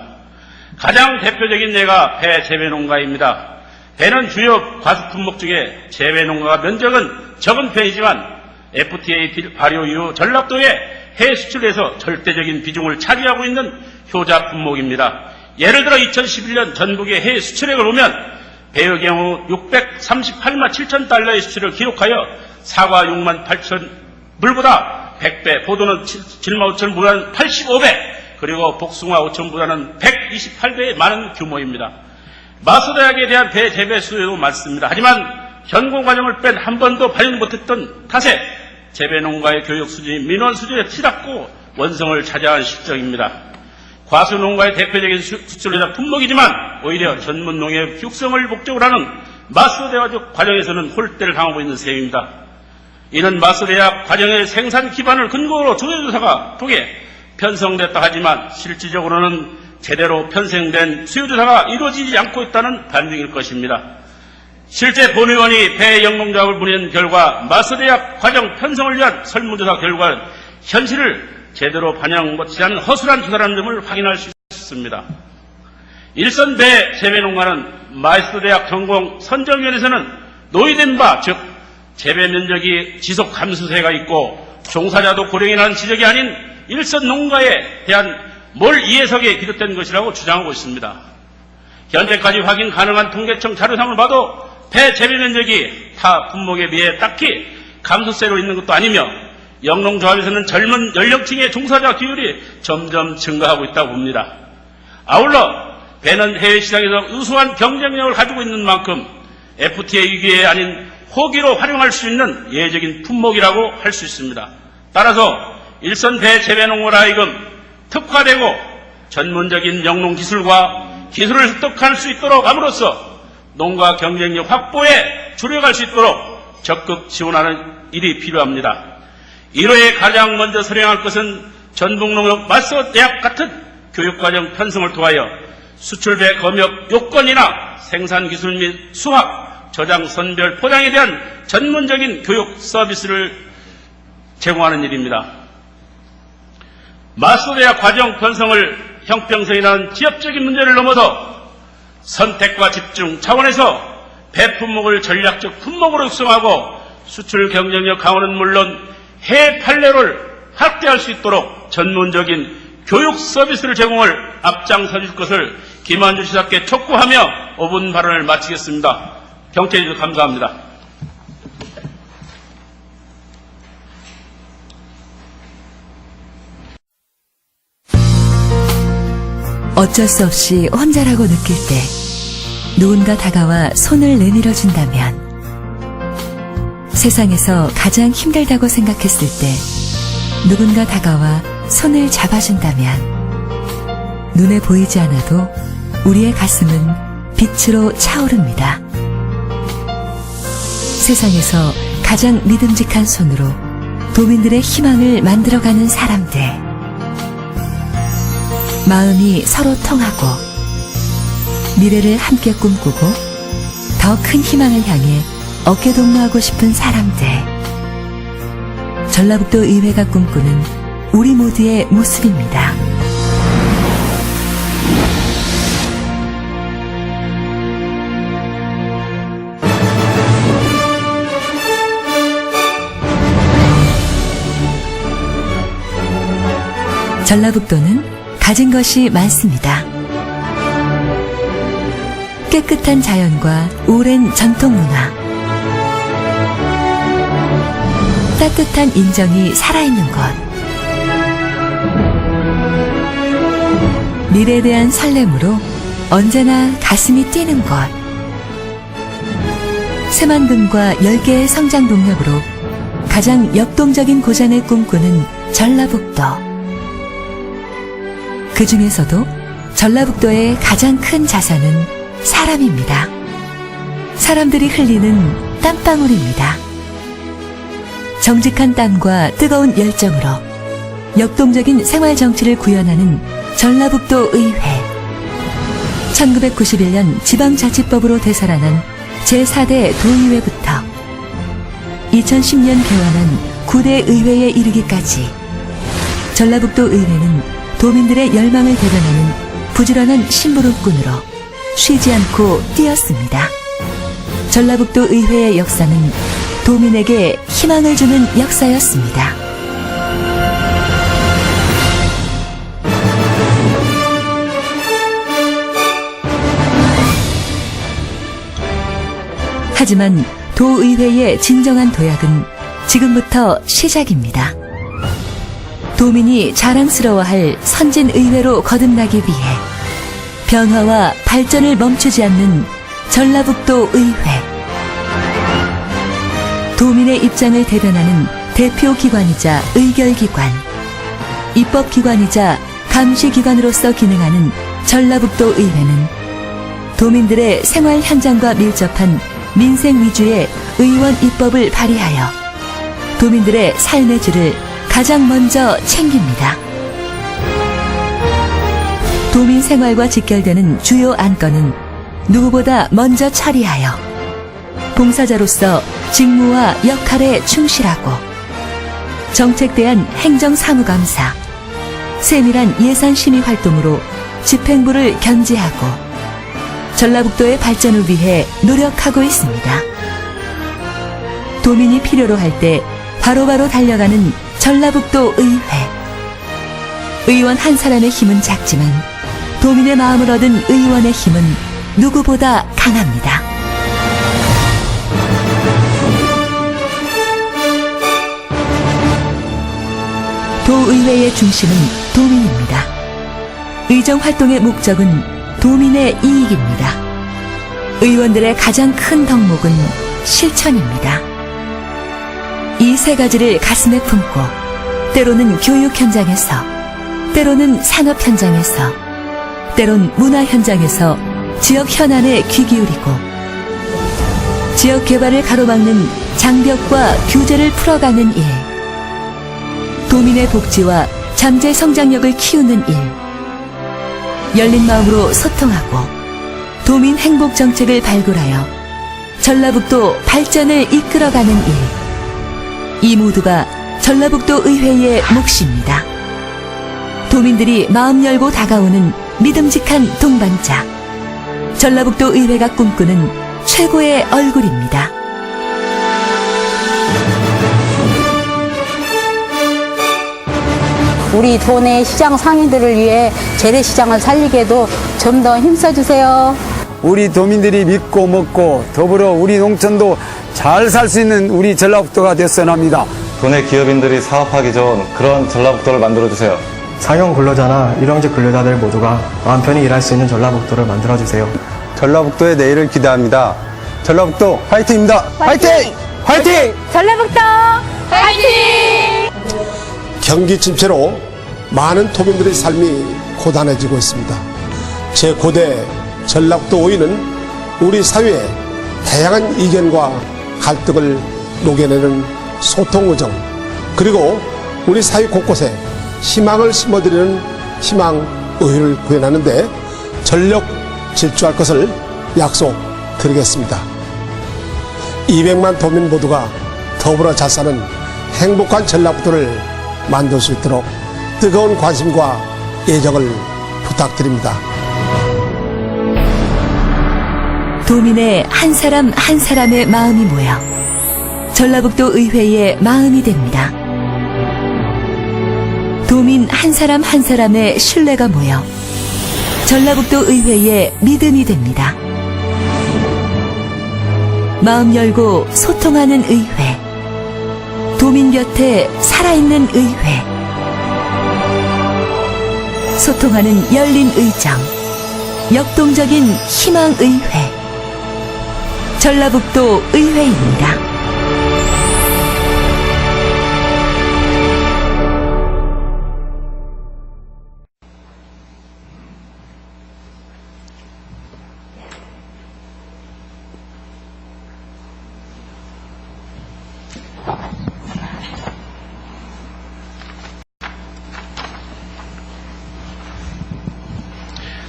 S2: 가장 대표적인 예가 배 재배 농가입니다. 배는 주요 과수 품목 중에 재배 농가가 면적은 적은 편이지만 FTA 발효 이후 전라도의 해외 수출에서 절대적인 비중을 차지하고 있는 효자 품목입니다. 예를 들어 2011년 전북의 해외 수출액을 보면 배의 경우 638만 7천 달러의 수출을 기록하여 사과 6만 8천 물보다 100배, 포도는 7만 5천 물보다는 85배, 그리고 복숭아 5천보다는 128배의 많은 규모입니다. 마스대학에 대한 배 재배 수요도 많습니다. 하지만 전공 과정을 뺀 한 번도 반영 못했던 탓에 재배 농가의 교육 수준이 민원 수준에 치닫고 원성을 차지한 실정입니다. 과수 농가의 대표적인 수출이나 품목이지만 오히려 전문 농업 육성을 목적으로 하는 마스대학 과정에서는 홀대를 당하고 있는 셈입니다. 이는 마스대학 과정의 생산 기반을 근거로 조사조사가 통해 편성됐다 하지만 실질적으로는 제대로 편성된 수요조사가 이루어지지 않고 있다는 반증일 것입니다. 실제 본의원이 배 영농작업을 문의한 결과 마스대학 과정 편성을 위한 설문조사 결과는 현실을 제대로 반영 못하는 허술한 조사라는 점을 확인할 수 있습니다. 일선 배 재배농가는 마스터대학 전공 선정위원회에서는 노이된 바, 즉 재배 면적이 지속 감소세가 있고 종사자도 고령이라는 지적이 아닌 일선 농가에 대한 몰 이해석에 기득된 것이라고 주장하고 있습니다. 현재까지 확인 가능한 통계청 자료상을 봐도 배 재배 면적이 타 품목에 비해 딱히 감소세로 있는 것도 아니며 영농조합에서는 젊은 연령층의 종사자 비율이 점점 증가하고 있다고 봅니다. 아울러 배는 해외 시장에서 우수한 경쟁력을 가지고 있는 만큼 FTA 위기에 아닌 호기로 활용할 수 있는 예외적인 품목이라고 할 수 있습니다. 따라서 일선 배 재배농가라 하여금 특화되고 전문적인 영농 기술과 기술을 습득할 수 있도록 함으로써 농가 경쟁력 확보에 주력할 수 있도록 적극 지원하는 일이 필요합니다. 1호에 가장 먼저 선행할 것은 전북농업 마스터대학 같은 교육과정 편성을 통하여 수출배 검역 요건이나 생산기술 및 수학, 저장, 선별, 포장에 대한 전문적인 교육 서비스를 제공하는 일입니다. 마스터대학 과정 편성을 형평성이라는 지역적인 문제를 넘어서 선택과 집중 차원에서 배품목을 전략적 품목으로 육성하고 수출 경쟁력 강화는 물론 해외 판례를 확대할 수 있도록 전문적인 교육 서비스를 제공을 앞장서 줄 것을 김한주 지사께 촉구하며 5분 발언을 마치겠습니다. 경청해 주셔서 감사합니다.
S1: 어쩔 수 없이 혼자라고 느낄 때 누군가 다가와 손을 내밀어 준다면, 세상에서 가장 힘들다고 생각했을 때 누군가 다가와 손을 잡아준다면 눈에 보이지 않아도 우리의 가슴은 빛으로 차오릅니다. 세상에서 가장 믿음직한 손으로 도민들의 희망을 만들어가는 사람들, 마음이 서로 통하고 미래를 함께 꿈꾸고 더 큰 희망을 향해 어깨동무하고 싶은 사람들, 전라북도 의회가 꿈꾸는 우리 모두의 모습입니다. 전라북도는 가진 것이 많습니다. 깨끗한 자연과 오랜 전통 문화, 따뜻한 인정이 살아있는 것, 미래에 대한 설렘으로 언제나 가슴이 뛰는 것, 새만금과 10개의 성장 동력으로 가장 역동적인 고장을 꿈꾸는 전라북도. 그 중에서도 전라북도의 가장 큰 자산은 사람입니다. 사람들이 흘리는 땀방울입니다. 정직한 땀과 뜨거운 열정으로 역동적인 생활 정치를 구현하는 전라북도 의회. 1991년 지방자치법으로 되살아난 제4대 도의회부터 2010년 개원한 9대 의회에 이르기까지 전라북도 의회는 도민들의 열망을 대변하는 부지런한 심부름꾼으로 쉬지 않고 뛰었습니다. 전라북도 의회의 역사는 도민에게 희망을 주는 역사였습니다. 하지만 도의회의 진정한 도약은 지금부터 시작입니다. 도민이 자랑스러워할 선진의회로 거듭나기 위해 변화와 발전을 멈추지 않는 전라북도 의회. 도민의 입장을 대변하는 대표기관이자 의결기관, 입법기관이자 감시기관으로서 기능하는 전라북도 의회는 도민들의 생활 현장과 밀접한 민생 위주의 의원 입법을 발의하여 도민들의 삶의 질을 가장 먼저 챙깁니다. 도민 생활과 직결되는 주요 안건은 누구보다 먼저 처리하여 봉사자로서 직무와 역할에 충실하고 정책 대한 행정사무감사, 세밀한 예산심의 활동으로 집행부를 견제하고 전라북도의 발전을 위해 노력하고 있습니다. 도민이 필요로 할 때 바로바로 달려가는 전라북도 의회. 의원 한 사람의 힘은 작지만 도민의 마음을 얻은 의원의 힘은 누구보다 강합니다. 도의회의 중심은 도민입니다. 의정활동의 목적은 도민의 이익입니다. 의원들의 가장 큰 덕목은 실천입니다. 이 세 가지를 가슴에 품고 때로는 교육 현장에서, 때로는 산업 현장에서, 때론 문화 현장에서 지역 현안에 귀 기울이고 지역 개발을 가로막는 장벽과 규제를 풀어가는 일, 도민의 복지와 잠재 성장력을 키우는 일, 열린 마음으로 소통하고 도민 행복 정책을 발굴하여 전라북도 발전을 이끌어가는 일. 이 모두가 전라북도 의회의 몫입니다. 도민들이 마음 열고 다가오는 믿음직한 동반자. 전라북도 의회가 꿈꾸는 최고의 얼굴입니다.
S3: 우리 도내 시장 상인들을 위해 재래시장을 살리게도 좀 더 힘써주세요.
S4: 우리 도민들이 믿고 먹고 더불어 우리 농촌도 잘 살 수 있는 우리 전라북도가 됐으면 합니다.
S5: 도내 기업인들이 사업하기 좋은 그런 전라북도를 만들어주세요.
S6: 상용 근로자나 일용직 근로자들 모두가 마음 편히 일할 수 있는 전라북도를 만들어주세요.
S4: 전라북도의 내일을 기대합니다. 전라북도 화이팅입니다. 화이팅! 화이팅!
S3: 전라북도 화이팅!
S7: 경기 침체로 많은 도민들의 삶이 고단해지고 있습니다. 제9대 전라북도 의회는 우리 사회의 다양한 이견과 갈등을 녹여내는 소통의정, 그리고 우리 사회 곳곳에 희망을 심어드리는 희망의회를 구현하는데 전력 질주할 것을 약속드리겠습니다. 200만 도민 모두가 더불어 잘 사는 행복한 전라북도를 만들 수 있도록 뜨거운 관심과 애정을 부탁드립니다.
S1: 도민의 한 사람 한 사람의 마음이 모여 전라북도 의회의 마음이 됩니다. 도민 한 사람 한 사람의 신뢰가 모여 전라북도 의회의 믿음이 됩니다. 마음 열고 소통하는 의회. 도민 곁에 살아있는 의회. 소통하는 열린 의정. 역동적인 희망의회. 전라북도 의회입니다.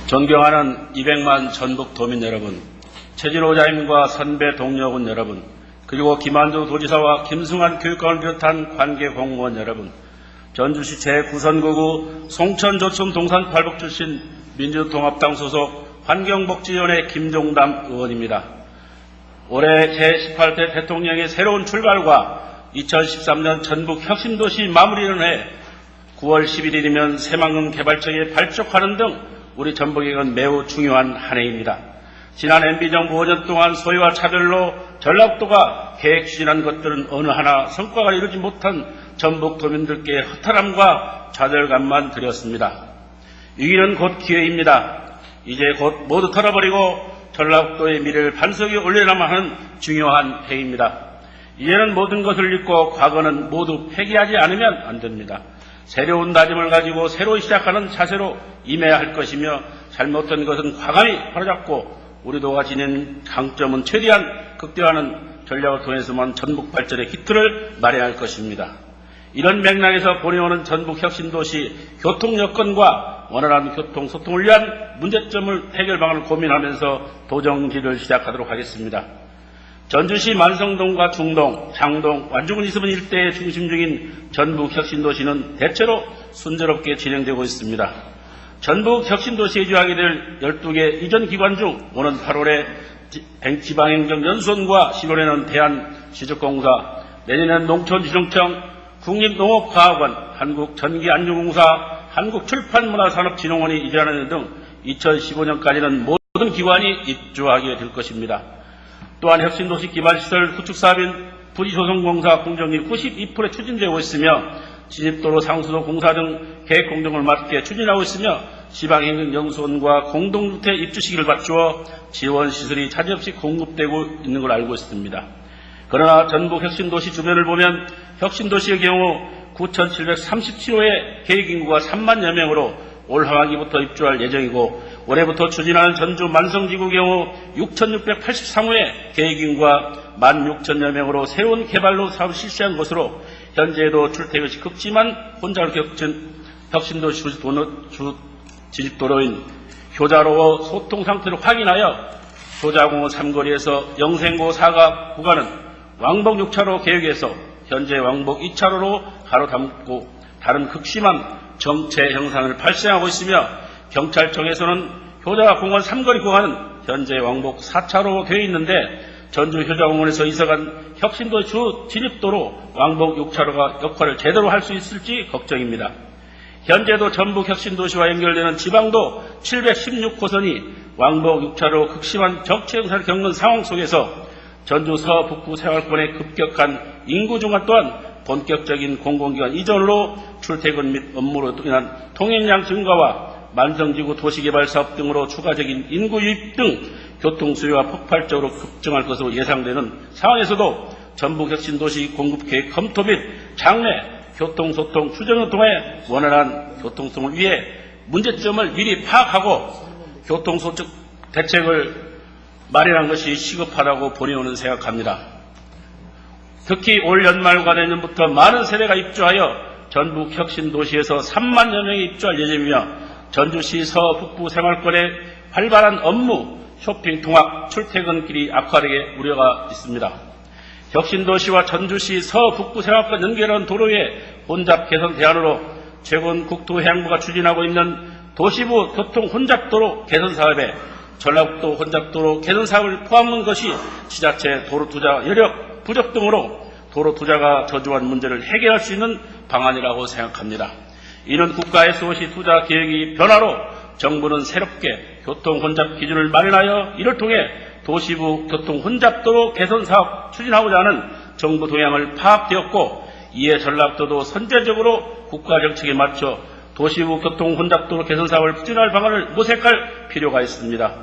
S2: 존경하는 200만 전북 도민 여러분, 최진호자님과 선배 동료군 여러분, 그리고 김한주 도지사와 김승환 교육감을 비롯한 관계 공무원 여러분, 전주시 제9선거구 송천조천 동산팔북 출신 민주통합당 소속 환경복지위원회 김종담 의원입니다. 올해 제18대 대통령의 새로운 출발과 2013년 전북 혁신도시 마무리를 해 9월 11일이면 새만금 개발청에 발족하는 등 우리 전북에겐 매우 중요한 한 해입니다. 지난 MB정부 5년 동안 소외와 차별로 전라북도가 계획 추진한 것들은 어느 하나 성과가 이루지 못한 전북 도민들께 허탈함과 좌절감만 드렸습니다. 위기는 곧 기회입니다. 이제 곧 모두 털어버리고 전라북도의 미래를 반석 위에 올려야만 하는 중요한 해입니다. 이제는 모든 것을 잊고 과거는 모두 폐기하지 않으면 안 됩니다. 새로운 다짐을 가지고 새로 시작하는 자세로 임해야 할 것이며 잘못된 것은 과감히 바로잡고 우리 도가 지닌 강점은 최대한 극대화하는 전략을 통해서만 전북 발전의 기틀을 마련할 것입니다. 이런 맥락에서 보내오는 전북 혁신도시 교통 여건과 원활한 교통 소통을 위한 문제점을 해결 방안을 고민하면서 도정지를 시작하도록 하겠습니다. 전주시 만성동과 중동, 장동, 완주군 이수분 일대에 중심 중인 전북 혁신도시는 대체로 순조롭게 진행되고 있습니다. 전북 혁신도시에 주하게 될 12개 이전 기관 중 오는 8월에 지방행정연수원과 10월에는 대한시적공사, 내년에는 농촌지정청, 국립농업과학원, 한국전기안전공사, 한국출판문화산업진흥원이 이전하는 등 2015년까지는 모든 기관이 입주하게 될 것입니다. 또한 혁신도시 기반시설 구축사업인 부지조성공사 공정률 92%에 추진되고 있으며 진입도로 상수도 공사 등 계획 공정을 맞게 추진하고 있으며 지방행정연수원과 공동주택 입주 시기를 맞추어 지원시설이 차질없이 공급되고 있는 걸 알고 있습니다. 그러나 전북 혁신도시 주변을 보면 혁신도시의 경우 9,737호의 계획인구가 3만여 명으로 올 하반기부터 입주할 예정이고 올해부터 추진하는 전주 만성지구 경우 6,683호의 계획인구가 16,000여 명으로 새로운 개발로 사업 실시한 것으로 현재에도 출퇴근시 극심한 혼잡을 겪은 혁신도시 진입도로인 효자로 소통 상태를 확인하여 효자공원 삼거리에서 영생고 4가 구간은 왕복 6차로 계획해서 현재 왕복 2차로로 가로담고 다른 극심한 정체 형상을 발생하고 있으며 경찰청에서는 효자공원 삼거리 구간은 현재 왕복 4차로 되어 있는데 전주 효자공원에서 이사간 혁신도 주 진입도로 왕복 6차로가 역할을 제대로 할 수 있을지 걱정입니다. 현재도 전북 혁신도시와 연결되는 지방도 716호선이 왕복 6차로 극심한 정체 형상을 겪는 상황 속에서 전주 서북부 생활권의 급격한 인구 증가 또한 본격적인 공공기관 이전으로 출퇴근 및 업무로 인한 통행량 증가와 만성지구 도시개발사업 등으로 추가적인 인구 유입 등 교통수요가 폭발적으로 급증할 것으로 예상되는 상황에서도 전북혁신도시 공급계획 검토 및 장래 교통소통 추진을 통해 원활한 교통성을 위해 문제점을 미리 파악하고 교통소득 대책을 마련한 것이 시급하다고 본의원은 생각합니다. 특히 올 연말과 내년부터 많은 세대가 입주하여 전북 혁신도시에서 3만여 명이 입주할 예정이며 전주시 서북부 생활권의 활발한 업무, 쇼핑, 통학, 출퇴근길이 악화되게 우려가 있습니다. 혁신도시와 전주시 서북부 생활권 연결하는 도로의 혼잡 개선 대안으로 최근 국토해양부가 추진하고 있는 도시부 교통 혼잡도로 개선 사업에 전라북도 혼잡도로 개선 사업을 포함한 것이 지자체 도로 투자 여력 부족 등으로 도로 투자가 저조한 문제를 해결할 수 있는 방안이라고 생각합니다. 이는 국가의 수호시 투자 계획이 변화로 정부는 새롭게 교통 혼잡 기준을 마련하여 이를 통해 도시부 교통 혼잡도로 개선 사업 추진하고자 하는 정부 동향을 파악되었고 이에 전라북도도 선제적으로 국가 정책에 맞춰 도시부 교통 혼잡도로 개선 사업을 추진할 방안을 모색할 필요가 있습니다.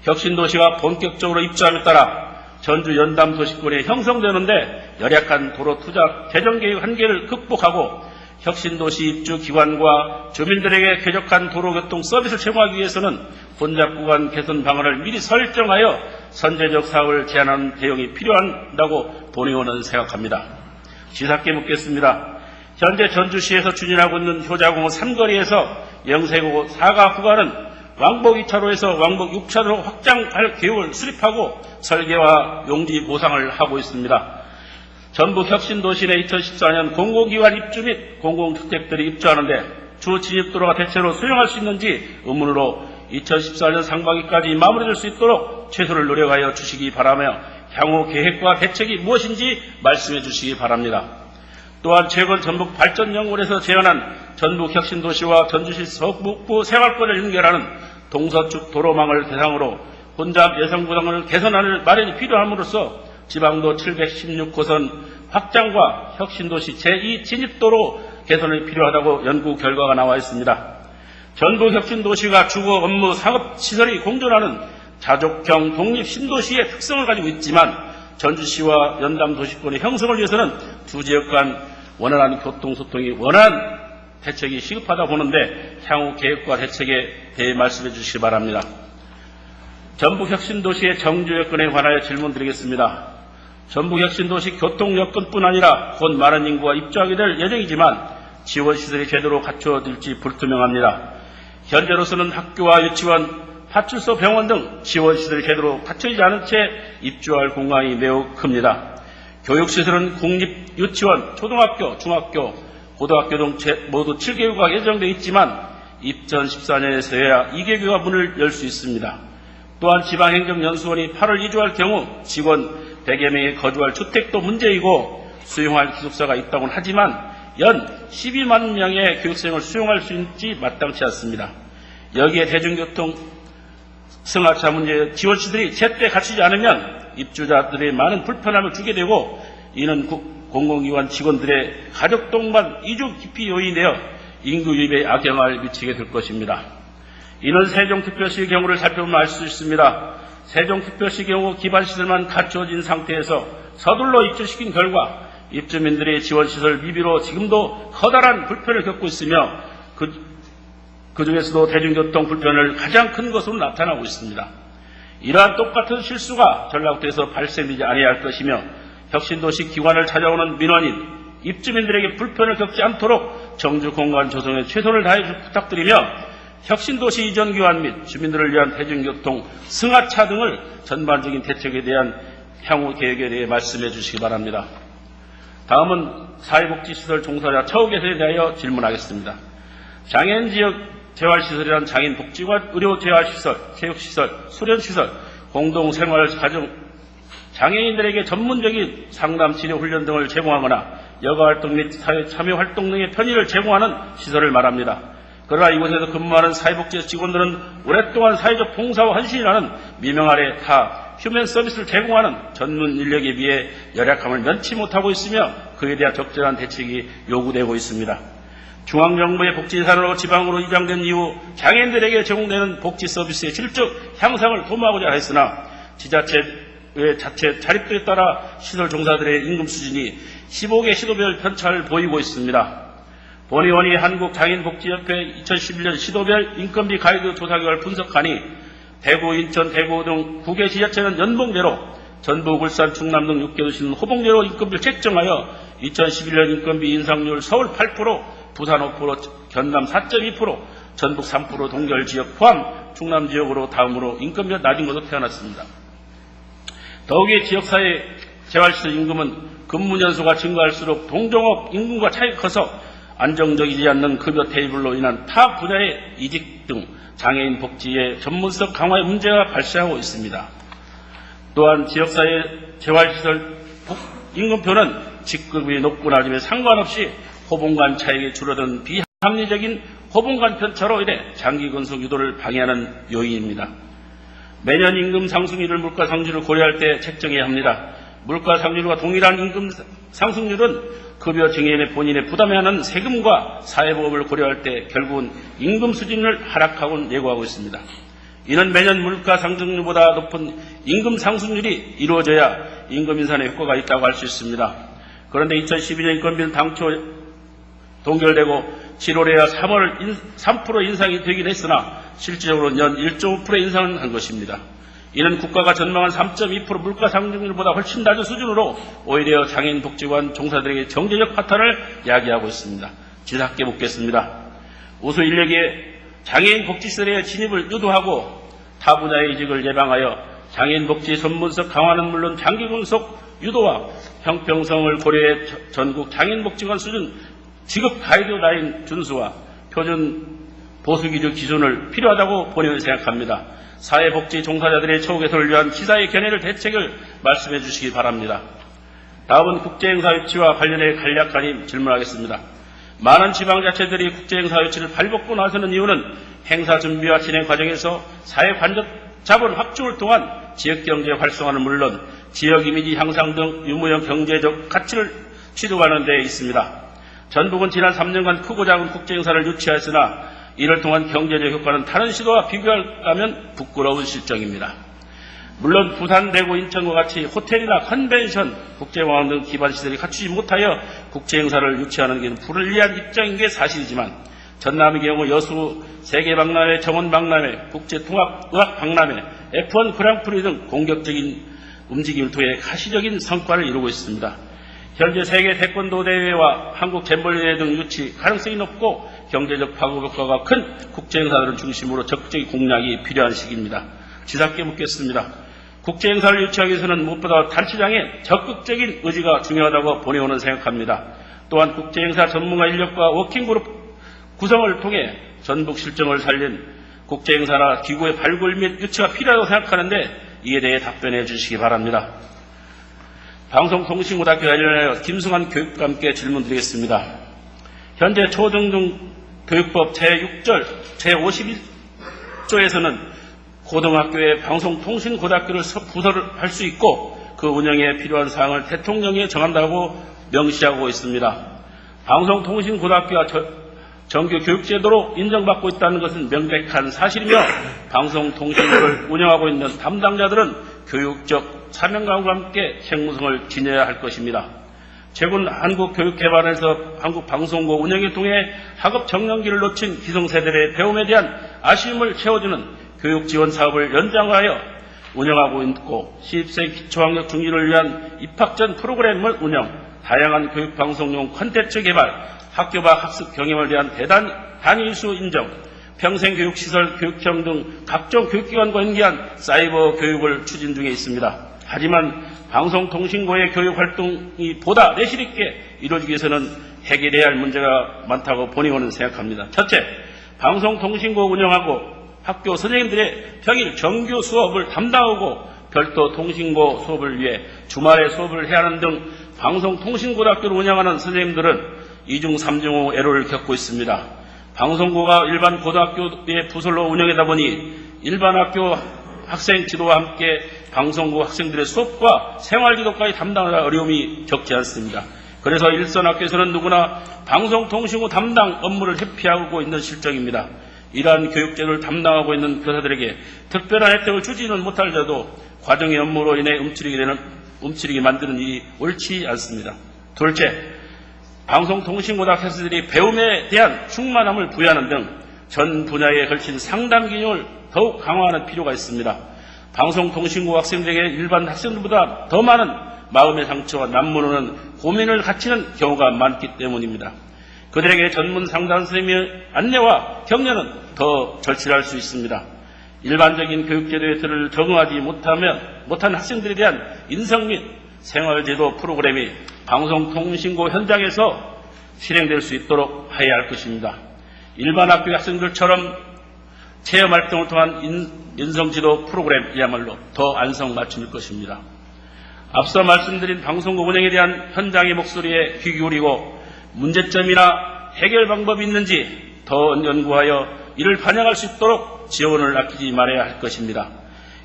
S2: 혁신도시가 본격적으로 입주함에 따라 전주 연담 도시권이 형성되는데 열악한 도로 투자 재정 계획 한계를 극복하고 혁신도시 입주 기관과 주민들에게 쾌적한 도로교통 서비스를 제공하기 위해서는 혼잡 구간 개선 방안을 미리 설정하여 선제적 사업을 제안하는 대응이 필요하다고 본의원은 생각합니다. 지사께 묻겠습니다. 현재 전주시에서 추진하고 있는 효자공원 삼거리에서 영세고 4가 구간은 왕복 2차로에서 왕복 6차로로 확장할 계획을 수립하고 설계와 용지 보상을 하고 있습니다. 전북 혁신도시 내 2014년 공공기관 입주 및 공공주택들이 입주하는데 주 진입도로가 대체로 수용할 수 있는지 의문으로 2014년 상반기까지 마무리될 수 있도록 최선을 노력하여 주시기 바라며 향후 계획과 대책이 무엇인지 말씀해 주시기 바랍니다. 또한 최근 전북 발전연구원에서 제안한 전북 혁신도시와 전주시 서북부 생활권을 연결하는 동서축 도로망을 대상으로 혼잡 예상구간을 개선하는 마련이 필요함으로써 지방도 716호선 확장과 혁신도시 제2 진입도로 개선이 필요하다고 연구 결과가 나와 있습니다. 전북 혁신도시가 주거, 업무, 상업시설이 공존하는 자족형 독립신도시의 특성을 가지고 있지만 전주시와 연담도시권의 형성을 위해서는 두 지역 간 원활한 교통소통이 원활한 대책이 시급하다 보는데 향후 계획과 대책에 대해 말씀해 주시기 바랍니다. 전북혁신도시의 정주 여건에 관하여 질문드리겠습니다. 전북혁신도시 교통여건뿐 아니라 곧 많은 인구가 입주하게 될 예정이지만 지원시설이 제대로 갖추어질지 불투명합니다. 현재로서는 학교와 유치원, 파출소, 병원 등 지원시설이 제대로 갖춰지지 않은 채 입주할 공간이 매우 큽니다. 교육시설은 국립유치원, 초등학교, 중학교, 고등학교 등 모두 7개교가 예정되어 있지만 2014년에서야 2개교가 문을 열 수 있습니다. 또한 지방행정연수원이 8월 이주할 경우 직원 100여 명이 거주할 주택도 문제이고 수용할 기숙사가 있다고는 하지만 연 12만 명의 교육생을 수용할 수 있는지 마땅치 않습니다. 여기에 대중교통 승하차 문제 지원시설이 제때 갖추지 않으면 입주자들의 많은 불편함을 주게 되고 이는 공공기관 직원들의 가족 동반 이주 기피 요인이 되어 인구 유입에 악영향을 미치게 될 것입니다. 이는 세종특별시의 경우를 살펴보면 알 수 있습니다. 세종특별시 경우 기반시설만 갖추어진 상태에서 서둘러 입주시킨 결과 입주민들의 지원시설 미비로 지금도 커다란 불편을 겪고 있으며 그 중에서도 대중교통 불편을 가장 큰 것으로 나타나고 있습니다. 이러한 똑같은 실수가 전라북도에서 발생되지 아니할 것이며 혁신도시 기관을 찾아오는 민원인, 입주민들에게 불편을 겪지 않도록 정주 공간 조성에 최선을 다해 부탁드리며 혁신도시 이전 교환 및 주민들을 위한 대중교통 승하차 등을 전반적인 대책에 대한 향후 계획에 대해 말씀해 주시기 바랍니다. 다음은 사회복지시설 종사자 처우 개선에 대하여 질문하겠습니다. 장애인 지역 재활시설이란 장애인 복지관, 의료 재활시설, 체육시설, 수련시설, 공동생활 가정, 장애인들에게 전문적인 상담, 치료, 훈련 등을 제공하거나 여가활동 및 사회 참여활동 등의 편의를 제공하는 시설을 말합니다. 그러나 이곳에서 근무하는 사회복지 직원들은 오랫동안 사회적 봉사와 헌신을 하는 미명 아래 타 휴먼 서비스를 제공하는 전문 인력에 비해 열악함을 면치 못하고 있으며 그에 대한 적절한 대책이 요구되고 있습니다. 중앙정부의 복지예산으로 지방으로 이장된 이후 장애인들에게 제공되는 복지 서비스의 질적 향상을 도모하고자 했으나 지자체의 자체 자립도에 따라 시설 종사들의 임금 수준이 15개 시도별 편차를 보이고 있습니다. 본의원이 한국장애인복지협회 2011년 시도별 인건비 가이드 조사 결과를 분석하니 대구, 인천, 대구 등 9개 지자체는 연봉대로, 전북, 울산, 충남 등 6개 도시는 호봉대로 인건비를 책정하여 2011년 인건비 인상률 서울 8%, 부산 5%, 경남 4.2%, 전북 3%, 동결 지역 포함 충남 지역으로 다음으로 인건비가 낮은 것으로 태어났습니다. 더욱이 지역사회 재활시설 임금은 근무 년수가 증가할수록 동종업 임금과 차이가 커서 안정적이지 않는 급여 테이블로 인한 타 분야의 이직 등 장애인 복지의 전문성 강화의 문제가 발생하고 있습니다. 또한 지역사회 재활시설 임금표는 직급이 높고 낮음에 상관없이 호봉간 차익이 줄어든 비합리적인 호봉간 편차로 인해 장기 근속 유도를 방해하는 요인입니다. 매년 임금 상승률을 물가 상승률을 고려할 때 책정해야 합니다. 물가 상승률과 동일한 임금 상승률은 급여 증액의 본인의 부담해야 하는 세금과 사회보험을 고려할 때 결국은 임금 수준을 하락하곤 예고하고 있습니다. 이는 매년 물가 상승률보다 높은 임금 상승률이 이루어져야 임금 인상의 효과가 있다고 할 수 있습니다. 그런데 2012년 인건비는 당초 동결되고 7월에야 3% 인상이 되긴 했으나 실질적으로 연 1.5% 인상을 한 것입니다. 이는 국가가 전망한 3.2% 물가 상승률보다 훨씬 낮은 수준으로 오히려 장애인 복지관 종사들에게 경제적 파탄을 야기하고 있습니다. 진학께 묻겠습니다. 우수 인력의 장애인 복지시설의 진입을 유도하고 타 분야의 이직을 예방하여 장애인 복지 전문성 강화는 물론 장기 근속 유도와 형평성을 고려해 전국 장애인 복지관 수준 지급 가이드라인 준수와 표준 보수기준 기준을 필요하다고 본의원이 생각합니다. 사회복지 종사자들의 처우 개선을 위한 시사의 견해를 대책을 말씀해 주시기 바랍니다. 다음은 국제행사 유치와 관련해 간략하게 질문하겠습니다. 많은 지방자치들이 국제행사 유치를 발벗고 나서는 이유는 행사 준비와 진행 과정에서 사회 관적 자본 확충을 통한 지역경제 활성화는 물론 지역 이미지 향상 등 유무형 경제적 가치를 취득하는 데 있습니다. 전북은 지난 3년간 크고 작은 국제행사를 유치하였으나 이를 통한 경제적 효과는 다른 시도와 비교하면 부끄러운 실정입니다. 물론 부산, 대구, 인천과 같이 호텔이나 컨벤션, 국제공항 등 기반시설이 갖추지 못하여 국제행사를 유치하는 게 불리한 입장인 게 사실이지만 전남의 경우 여수 세계박람회, 정원박람회, 국제통합의학박람회, F1 그랑프리 등 공격적인 움직임을 통해 가시적인 성과를 이루고 있습니다. 현재 세계 태권도 대회와 한국 잼벌대회 등 유치 가능성이 높고 경제적 파급 효과가 큰 국제행사들을 중심으로 적극적인 공략이 필요한 시기입니다. 지사께 묻겠습니다. 국제행사를 유치하기 위해서는 무엇보다 단체장의 적극적인 의지가 중요하다고 본의원은 생각합니다. 또한 국제행사 전문가 인력과 워킹그룹 구성을 통해 전북 실정을 살린 국제행사나 기구의 발굴 및 유치가 필요하다고 생각하는데 이에 대해 답변해 주시기 바랍니다. 방송통신고등학교 관련하여 김승환 교육감께 질문드리겠습니다. 현재 초등교육법 제6절 제51조에서는 고등학교에 방송통신고등학교를 부설을 할 수 있고 그 운영에 필요한 사항을 대통령이 정한다고 명시하고 있습니다. 방송통신고등학교가 정규 교육제도로 인정받고 있다는 것은 명백한 사실이며 방송통신부를 운영하고 있는 담당자들은 교육적 사명감과 함께 책무성을 지녀야 할 것입니다. 최근 한국교육개발에서 한국방송국 운영에 통해 학업 정년기를 놓친 기성세대의 배움에 대한 아쉬움을 채워주는 교육지원 사업을 연장하여 운영하고 있고 시입생 기초학력 중진을 위한 입학 전 프로그램을 운영, 다양한 교육방송용 콘텐츠 개발, 학교 밖 학습 경험을 대한 단위 이수 인정, 평생교육시설, 교육청 등 각종 교육기관과 연계한 사이버 교육을 추진 중에 있습니다. 하지만 방송통신고의 교육활동이 보다 내실 있게 이루어지기 위해서는 해결해야 할 문제가 많다고 본의원은 생각합니다. 첫째, 방송통신고 운영하고 학교 선생님들의 평일 정규 수업을 담당하고 별도 통신고 수업을 위해 주말에 수업을 해야 하는 등 방송통신고등학교를 운영하는 선생님들은 이중 삼중의 애로를 겪고 있습니다. 방송고가 일반 고등학교의 부설로 운영하다 보니 일반 학교 학생 지도와 함께 방송고 학생들의 수업과 생활지도까지 담당하는 어려움이 적지 않습니다. 그래서 일선 학교에서는 누구나 방송통신고 담당 업무를 회피하고 있는 실정입니다. 이러한 교육제도를 담당하고 있는 교사들에게 특별한 혜택을 주지는 못하더라도 과정의 업무로 인해 움츠리게 만드는 일이 옳지 않습니다. 둘째, 방송통신고등학교 학생들이 배움에 대한 충만함을 부여하는 등 전 분야에 걸친 상담 기능을 더욱 강화하는 필요가 있습니다. 방송통신고 학생들에게 일반 학생들보다 더 많은 마음의 상처와 남모르는 고민을 갖추는 경우가 많기 때문입니다. 그들에게 전문 상담 선생님의 안내와 격려는 더 절실할 수 있습니다. 일반적인 교육제도에 적응하지 못한 학생들에 대한 인성 및 생활제도 프로그램이 방송통신고 현장에서 실행될 수 있도록 해야 할 것입니다. 일반 학교 학생들처럼 체험활동을 통한 인성지도 프로그램이야말로 더 안성맞춤일 것입니다. 앞서 말씀드린 방송국 운영에 대한 현장의 목소리에 귀 기울이고 문제점이나 해결 방법이 있는지 더 연구하여 이를 반영할 수 있도록 지원을 아끼지 말아야 할 것입니다.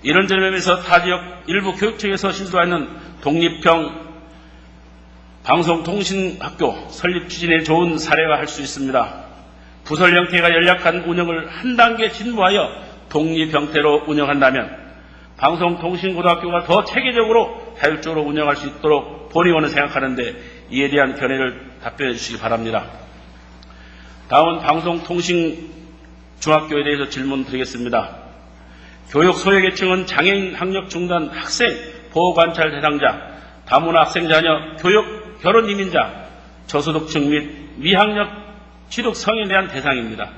S2: 이런 점에서 타 지역 일부 교육청에서 시도하는 독립형 방송통신학교 설립 추진에 좋은 사례가 할 수 있습니다. 부설 형태가 연약한 운영을 한 단계 진보하여 독립 형태로 운영한다면 방송통신고등학교가 더 체계적으로 자율적으로 운영할 수 있도록 본의원은 생각하는데 이에 대한 견해를 답변해 주시기 바랍니다. 다음은 방송통신중학교에 대해서 질문 드리겠습니다. 교육 소외계층은 장애인 학력 중단 학생 보호관찰 대상자, 다문화 학생 자녀, 교육 결혼 이민자, 저소득층 및 미학력 취득 성인에 대한 대상입니다.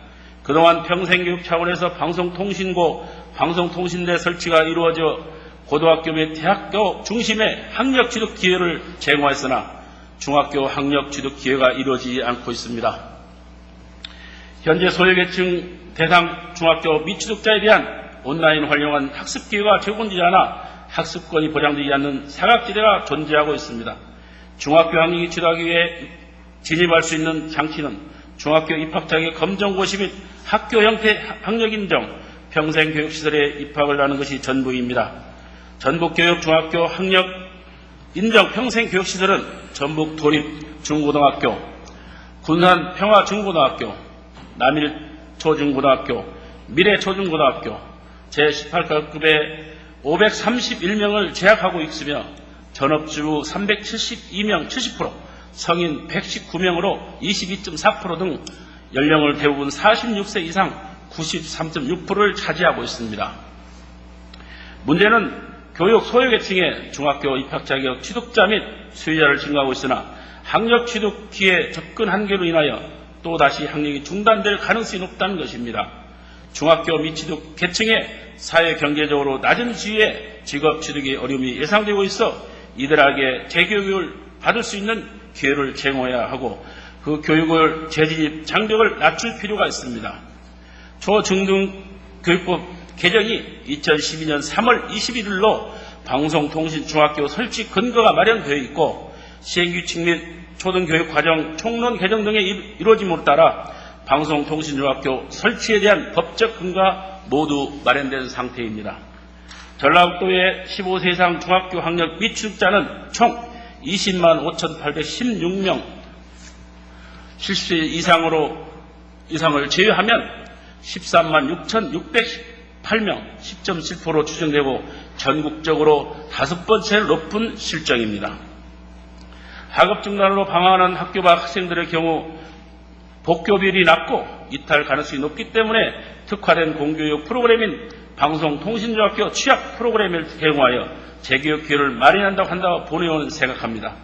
S2: 그동안 평생교육 차원에서 방송통신고, 방송통신대 설치가 이루어져 고등학교 및 대학교 중심의 학력 취득 기회를 제공했으나 중학교 학력 취득 기회가 이루어지지 않고 있습니다. 현재 소외계층 대상 중학교 미취득자에 대한 온라인 활용한 학습 기회가 제공되지 않아 학습권이 보장되지 않는 사각지대가 존재하고 있습니다. 중학교 학력이 취득하기 위해 진입할 수 있는 장치는 중학교 입학자의 검정고시 및 학교 형태 학력 인정, 평생교육시설에 입학을 하는 것이 전부입니다. 전북교육 중학교 학력 인정 평생교육시설은 전북 도립 중고등학교, 군산 평화중고등학교, 남일 초중고등학교, 미래 초중고등학교, 제18급에 531명을 재학하고 있으며 전업주 372명 70%, 성인 119명으로 22.4% 등 연령을 대부분 46세 이상 93.6%를 차지하고 있습니다. 문제는 교육 소외계층의 중학교 입학 자격 취득자 및 수요자를 증가하고 있으나 학력 취득 기회 접근 한계로 인하여 또다시 학력이 중단될 가능성이 높다는 것입니다. 중학교 미취득 계층의 사회 경제적으로 낮은 지위의 직업 취득의 어려움이 예상되고 있어 이들에게 재교육을 받을 수 있는 기회를 제공해야 하고 그 교육을 재진입 장벽을 낮출 필요가 있습니다. 초중등교육법 개정이 2012년 3월 21일로 방송통신중학교 설치 근거가 마련되어 있고 시행규칙 및 초등교육 과정 총론 개정 등의 이루어짐으로 따라 방송통신중학교 설치에 대한 법적 근거가 모두 마련된 상태입니다. 전라북도의 15세 이상 중학교 학력 미취득자는 총 20만 5,816명, 70세 이상을 제외하면 13만 6,618명, 10.7% 추정되고 전국적으로 5번째로 높은 실정입니다. 학업 중단으로 방황하는 학교 밖 학생들의 경우 복교비율이 낮고 이탈 가능성이 높기 때문에 특화된 공교육 프로그램인 방송통신중학교 취약 프로그램을 제공하여 재교육 기회를 마련한다고 한다고 본의원은 생각합니다.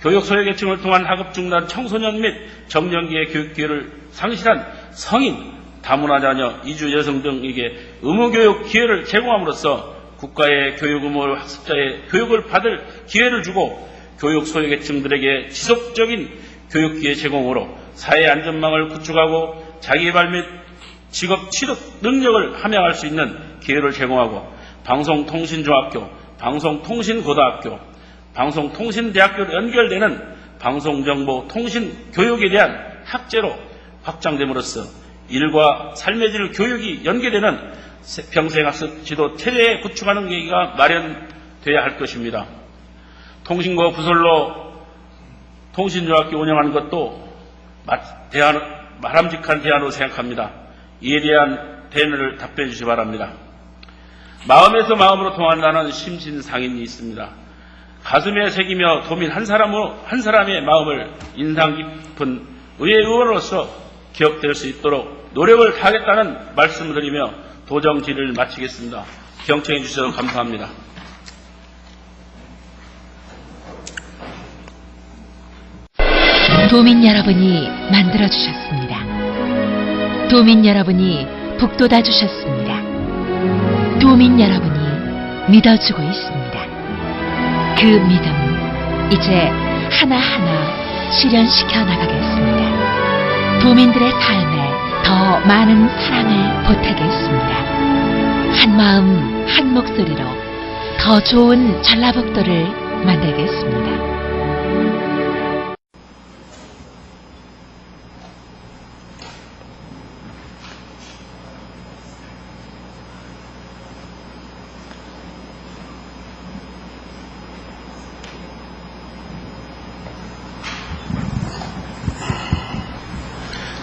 S2: 교육 소외계층을 통한 학업 중단 청소년 및 정년기의 교육 기회를 상실한 성인, 다문화 자녀, 이주 여성 등에게 의무교육 기회를 제공함으로써 국가의 교육 의무 학습자의 교육을 받을 기회를 주고 교육 소외계층들에게 지속적인 교육 기회 제공으로 사회 안전망을 구축하고 자기개발 및 직업 취득 능력을 함양할 수 있는 기회를 제공하고 방송통신중학교, 방송통신고등학교, 방송통신대학교로 연결되는 방송정보통신교육에 대한 학제로 확장됨으로써 일과 삶의 질 교육이 연계되는 평생학습 지도 체제에 구축하는 계기가 마련돼야 할 것입니다. 통신고 부설로 통신중학교 운영하는 것도 바람직한 대안으로 생각합니다. 이에 대한 대안을 답변해 주시기 바랍니다. 마음에서 마음으로 통한다는 심신상인이 있습니다. 가슴에 새기며 도민 한 사람의 마음을 인상 깊은 의회 의원으로서 기억될 수 있도록 노력을 다하겠다는 말씀을 드리며 도정 질의를 마치겠습니다. 경청해 주셔서 감사합니다.
S8: 도민 여러분이 만들어주셨습니다. 도민 여러분이 북돋아 주셨습니다. 도민 여러분이 믿어주고 있습니다. 그 믿음 이제 하나하나 실현시켜 나가겠습니다. 도민들의 삶에 더 많은 사랑을 보태겠습니다. 한마음 한 목소리로 더 좋은 전라북도를 만들겠습니다.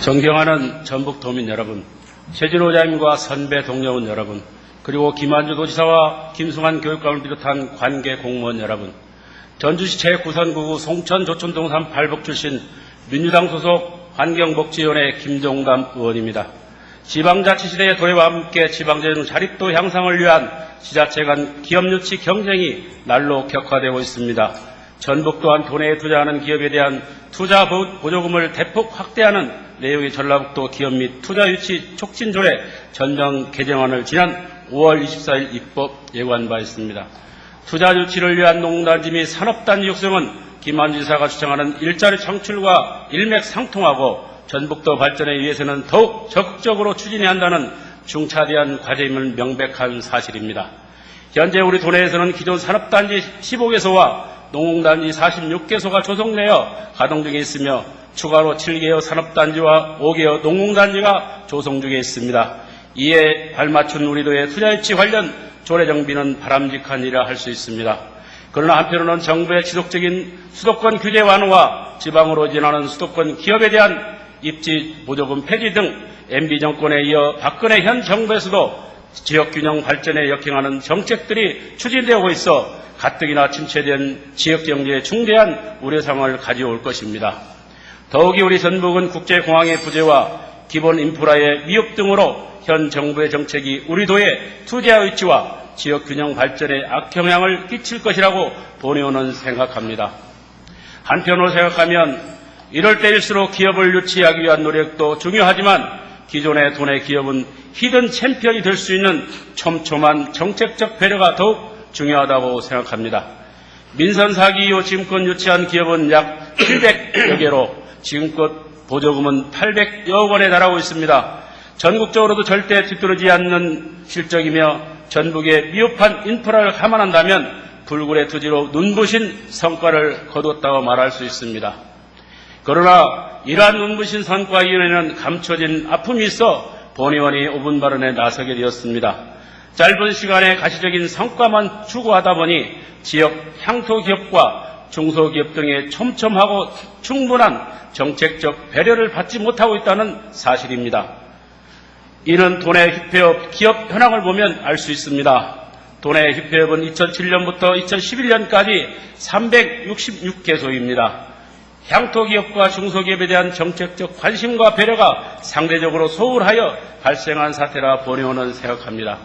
S2: 존경하는 전북도민 여러분, 최진호자님과 선배 동료원 여러분, 그리고 김한주 도지사와 김승환 교육감을 비롯한 관계 공무원 여러분, 전주시 제9선구구 송천조천동산 발복 출신 민주당 소속 환경복지위원회 김종담 의원입니다. 지방자치시대의 도래와 함께 지방재정 자립도 향상을 위한 지자체 간 기업유치 경쟁이 날로 격화되고 있습니다. 전북 또한 도내에 투자하는 기업에 대한 투자 보조금을 대폭 확대하는 내용의 전라북도 기업 및 투자 유치 촉진 조례 전면 개정안을 지난 5월 24일 입법 예고한 바 있습니다. 투자 유치를 위한 농단지 및 산업단지 육성은 김한주 지사가 주장하는 일자리 창출과 일맥상통하고 전북도 발전에 위해서는 더욱 적극적으로 추진해야 한다는 중차대한 과제임을 명백한 사실입니다. 현재 우리 도내에서는 기존 산업단지 15개소와 농공단지 46개소가 조성되어 가동 중에 있으며 추가로 7개의 산업단지와 5개의 농공단지가 조성 중에 있습니다. 이에 발맞춘 우리 도의 투자유치 관련 조례 정비는 바람직한 일이라 할 수 있습니다. 그러나 한편으로는 정부의 지속적인 수도권 규제 완화와 지방으로 진하는 수도권 기업에 대한 입지 보조금 폐지 등 MB 정권에 이어 박근혜 현 정부에서도 지역균형 발전에 역행하는 정책들이 추진되고 있어 가뜩이나 침체된 지역경제에 중대한 우려상을 가져올 것입니다. 더욱이 우리 전북은 국제공항의 부재와 기본 인프라의 미흡 등으로 현 정부의 정책이 우리 도의 투자 유치와 지역균형 발전에 악영향을 끼칠 것이라고 본의원은 생각합니다. 한편으로 생각하면 이럴 때일수록 기업을 유치하기 위한 노력도 중요하지만 기존의 도내 기업은 히든 챔피언이 될 수 있는 촘촘한 정책적 배려가 더욱 중요하다고 생각합니다. 민선 사기 이후 지금껏 유치한 기업은 약 700여 개로 지금껏 보조금은 800여 원에 달하고 있습니다. 전국적으로도 절대 뒤떨어지지 않는 실적이며 전북의 미흡한 인프라를 감안한다면 불굴의 투지로 눈부신 성과를 거뒀다고 말할 수 있습니다. 그러나 이러한 눈부신 성과 이후에는 감춰진 아픔이 있어 본의원이 5분 발언에 나서게 되었습니다. 짧은 시간에 가시적인 성과만 추구하다 보니 지역 향토기업과 중소기업 등의 촘촘하고 충분한 정책적 배려를 받지 못하고 있다는 사실입니다. 이는 도내 휘폐업 기업 현황을 보면 알 수 있습니다. 도내 휘폐업은 2007년부터 2011년까지 366개소입니다. 향토기업과 중소기업에 대한 정책적 관심과 배려가 상대적으로 소홀하여 발생한 사태라 본의원은 생각합니다.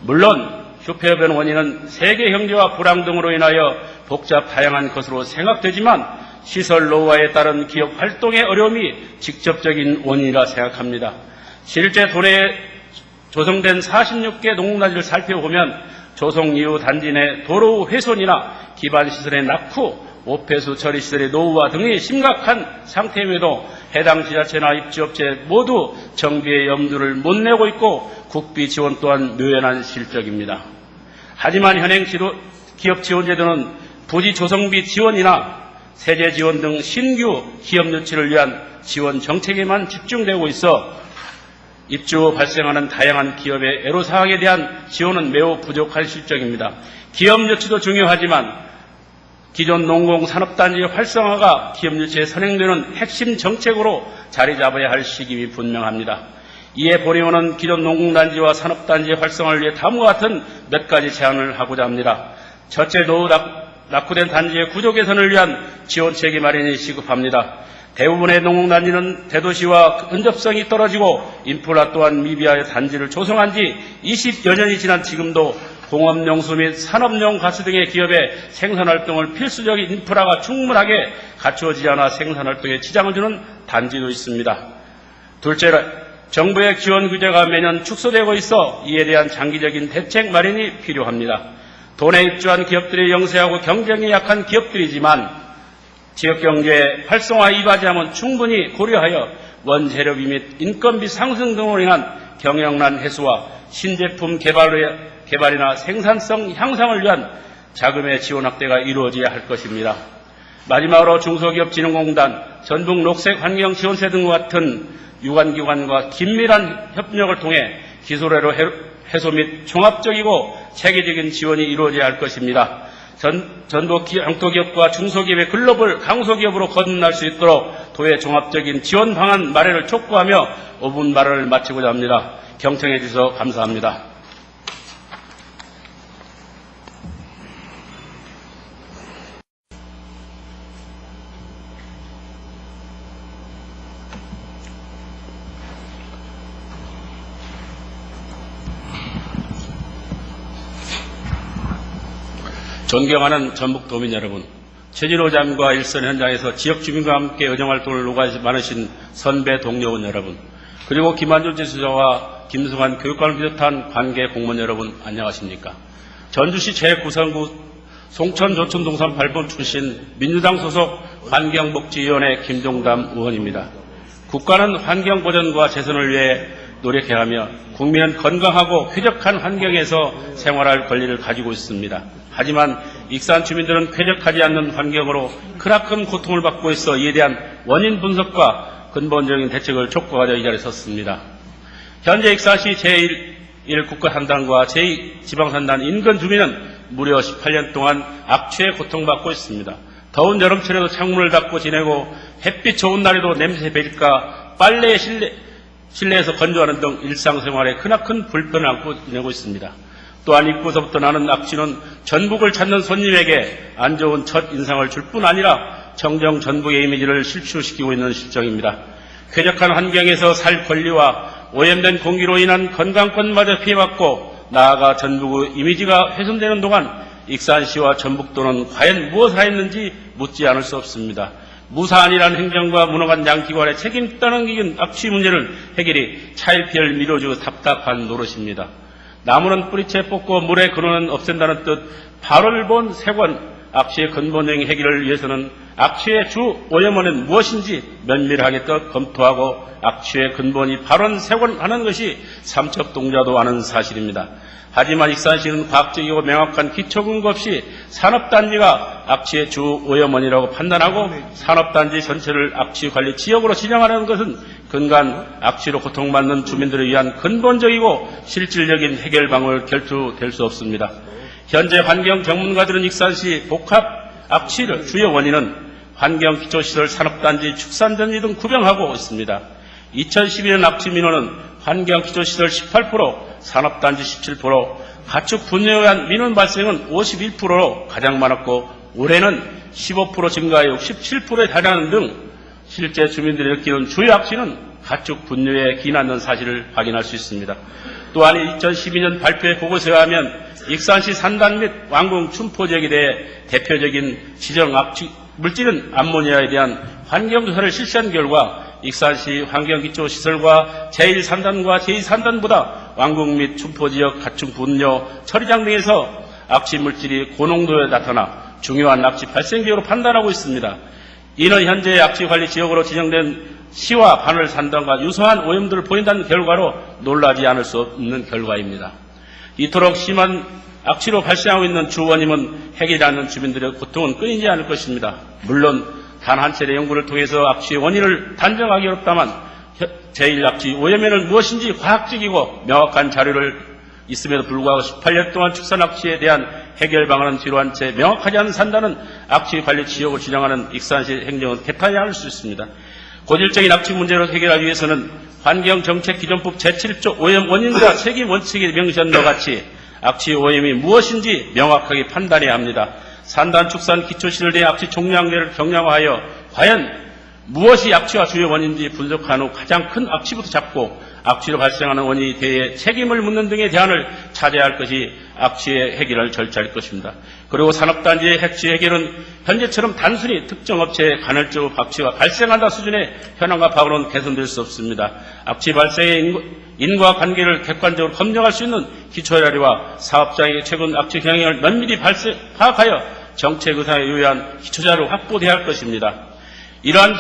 S2: 물론 휘폐업의 원인은 세계 경제와 불황 등으로 인하여 복잡 다양한 것으로 생각되지만 시설 노후화에 따른 기업 활동의 어려움이 직접적인 원인이라 생각합니다. 실제 도내에 조성된 46개 농공단지를 살펴보면 조성 이후 단지 내 도로 훼손이나 기반시설의 낙후, 오폐수 처리시설의 노후화 등이 심각한 상태임에도 해당 지자체나 입주업체 모두 정비에 염두를 못 내고 있고 국비 지원 또한 묘연한 실적입니다. 하지만 현행 기업 지원제도는 부지 조성비 지원이나 세제 지원 등 신규 기업 유치를 위한 지원 정책에만 집중되고 있어 입주 후 발생하는 다양한 기업의 애로사항에 대한 지원은 매우 부족한 실정입니다. 기업 유치도 중요하지만 기존 농공산업단지의 활성화가 기업 유치에 선행되는 핵심 정책으로 자리 잡아야 할 시기임이 분명합니다. 이에 본의원은 기존 농공단지와 산업단지의 활성화를 위해 다음과 같은 몇 가지 제안을 하고자 합니다. 첫째, 노후 낙후된 단지의 구조 개선을 위한 지원체계 마련이 시급합니다. 대부분의 농공단지는 대도시와 근접성이 떨어지고 인프라 또한 미비하여 단지를 조성한 지 20여 년이 지난 지금도 공업용수 및 산업용 가스 등의 기업의 생산활동을 필수적인 인프라가 충분하게 갖추어지지 않아 생산활동에 지장을 주는 단지도 있습니다. 둘째로 정부의 지원 규제가 매년 축소되고 있어 이에 대한 장기적인 대책 마련이 필요합니다. 도내 입주한 기업들이 영세하고 경쟁이 약한 기업들이지만 지역경제 활성화 이바지함은 충분히 고려하여 원재료비 및 인건비 상승 등으로 인한 경영난 해소와 신제품 개발이나 생산성 향상을 위한 자금의 지원 확대가 이루어져야 할 것입니다. 마지막으로 중소기업진흥공단, 전북녹색환경지원세 등과 같은 유관기관과 긴밀한 협력을 통해 기술애로 해소 및 종합적이고 체계적인 지원이 이루어져야 할 것입니다. 전북 양토기업과 중소기업의 글로벌 강소기업으로 거듭날 수 있도록 도의 종합적인 지원 방안 마련을 촉구하며 5분 말을 마치고자 합니다. 경청해 주셔서 감사합니다. 존경하는 전북도민 여러분, 최진호장과 일선 현장에서 지역 주민과 함께 의정활동을 노고하시 많으신 선배 동료원 여러분, 그리고 김한준 지사와 김승환 교육관을 비롯한 관계 공무원 여러분, 안녕하십니까? 전주시 제9선구 송천조천동산 8번 출신 민주당 소속 환경복지위원회 김종담 의원입니다. 국가는 환경보전과 재선을 위해 노력해가며 국민은 건강하고 쾌적한 환경에서 생활할 권리를 가지고 있습니다. 하지만 익산 주민들은 쾌적하지 않는 환경으로 크나큰 고통을 받고 있어 이에 대한 원인 분석과 근본적인 대책을 촉구하려 이 자리에 섰습니다. 현재 익산시 제1 국가산단과 제2지방산단 인근 주민은 무려 18년 동안 악취에 고통받고 있습니다. 더운 여름철에도 창문을 닫고 지내고 햇빛 좋은 날에도 냄새 배일까 빨래 실내에서 건조하는 등 일상생활에 크나큰 불편을 안고 지내고 있습니다. 또한 입구서부터 나는 악취는 전북을 찾는 손님에게 안 좋은 첫 인상을 줄 뿐 아니라 청정 전북의 이미지를 실추시키고 있는 실정입니다. 쾌적한 환경에서 살 권리와 오염된 공기로 인한 건강권마저 피해받고 나아가 전북의 이미지가 훼손되는 동안 익산시와 전북도는 과연 무엇을 하였는지 묻지 않을 수 없습니다. 무사안이라는 행정과 무능한 양기관의 책임 떠넘기는 악취 문제를 해결이 차일피일 미뤄지고 답답한 노릇입니다. 나무는 뿌리채 뽑고 물의 근원은 없앤다는 뜻, 발을 본 세권, 악취의 근본적인 해결을 위해서는 악취의 주 오염원은 무엇인지 면밀하게 검토하고 악취의 근본이 발원 세권하는 것이 삼척동자도 아는 사실입니다. 하지만 익산시는 과학적이고 명확한 기초근거 없이 산업단지가 악취의 주 오염원이라고 판단하고 산업단지 전체를 악취관리 지역으로 지정하는 것은 근간 악취로 고통받는 주민들을 위한 근본적이고 실질적인 해결 방법을 결투될 수 없습니다. 현재 환경 전문가들은 익산시 복합 악취를 주요 원인은 환경기초시설, 산업단지, 축산단지 등 구별하고 있습니다. 2012년 악취 민원은 환경기초시설 18%, 산업단지 17%, 가축 분뇨에 의한 민원 발생은 51%로 가장 많았고 올해는 15% 증가하여 67%에 달하는 등 실제 주민들이 느끼는 주요 악취는 가축 분뇨에 기인하는 사실을 확인할 수 있습니다. 또한 2012년 발표의 보고서에 의하면 익산시 산단 및 왕궁 춘포 지역에 대해 대표적인 지정 악취 물질은 암모니아에 대한 환경조사를 실시한 결과 익산시 환경기초시설과 제1산단과 제2산단보다 왕국 및 춘포지역 가축 분뇨 처리장 등에서 악취 물질이 고농도에 나타나 중요한 악취 발생지역으로 판단하고 있습니다. 이는 현재 악취 관리 지역으로 지정된 시와 바늘 산단과 유사한 오염들을 보인다는 결과로 놀라지 않을 수 없는 결과입니다. 이토록 심한 악취로 발생하고 있는 주 원인은 해결하는 주민들의 고통은 끊이지 않을 것입니다. 물론 단 한 차례 연구를 통해서 악취의 원인을 단정하기 어렵다만 제1악취 오염에는 무엇인지 과학적이고 명확한 자료를 있음에도 불구하고 18년 동안 축산 악취에 대한 해결 방안은 뒤로한 채 명확하지 않은 산단은 악취 관리 지역을 지정하는 익산시 행정은 개탄이 않을 수 있습니다. 고질적인 악취 문제를 해결하기 위해서는 환경정책기존법 제7조 오염 원인과 책임 원칙이 명시한 것 같이 악취 오염이 무엇인지 명확하게 판단해야 합니다. 산단 축산 기초시설 내 악취 총량제를 경량화하여 과연 무엇이 악취와 주요 원인인지 분석한 후 가장 큰 악취부터 잡고 악취로 발생하는 원인에 대해 책임을 묻는 등의 대안을 찾아야 할 것이 악취의 해결을 절차일 것입니다. 그리고 산업단지의 악취 해결은 현재처럼 단순히 특정 업체에 간헐적으로 악취가 발생한다 수준의 현황과 파악으로는 개선될 수 없습니다. 악취 발생의 인과관계를 객관적으로 검증할 수 있는 기초자료와 사업장의 최근 악취 경향을 면밀히 파악하여 정책 의사에 유의한 기초자료를 확보해야 할 것입니다. 이러한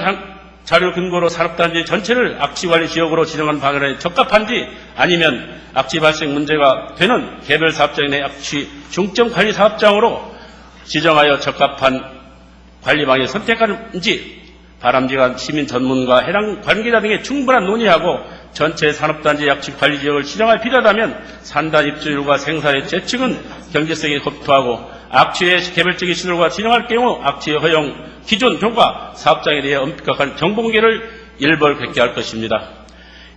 S2: 자료 근거로 산업단지 전체를 악취관리 지역으로 지정한 방안에 적합한지 아니면 악취 발생 문제가 되는 개별 사업장 내 악취 중점 관리 사업장으로 지정하여 적합한 관리 방향을 선택하는지 바람직한 시민 전문가 해당 관계자 등의 충분한 논의하고 전체 산업단지 악취 관리 지역을 지정할 필요하다면 산단 입주율과 생산의 재측은 경제성에 검토하고 악취의 개별적인 시설과 지정할 경우 악취의 허용 기존 종과 사업장에 대해 엄격한 정보 공개를 일벌 획기할 것입니다.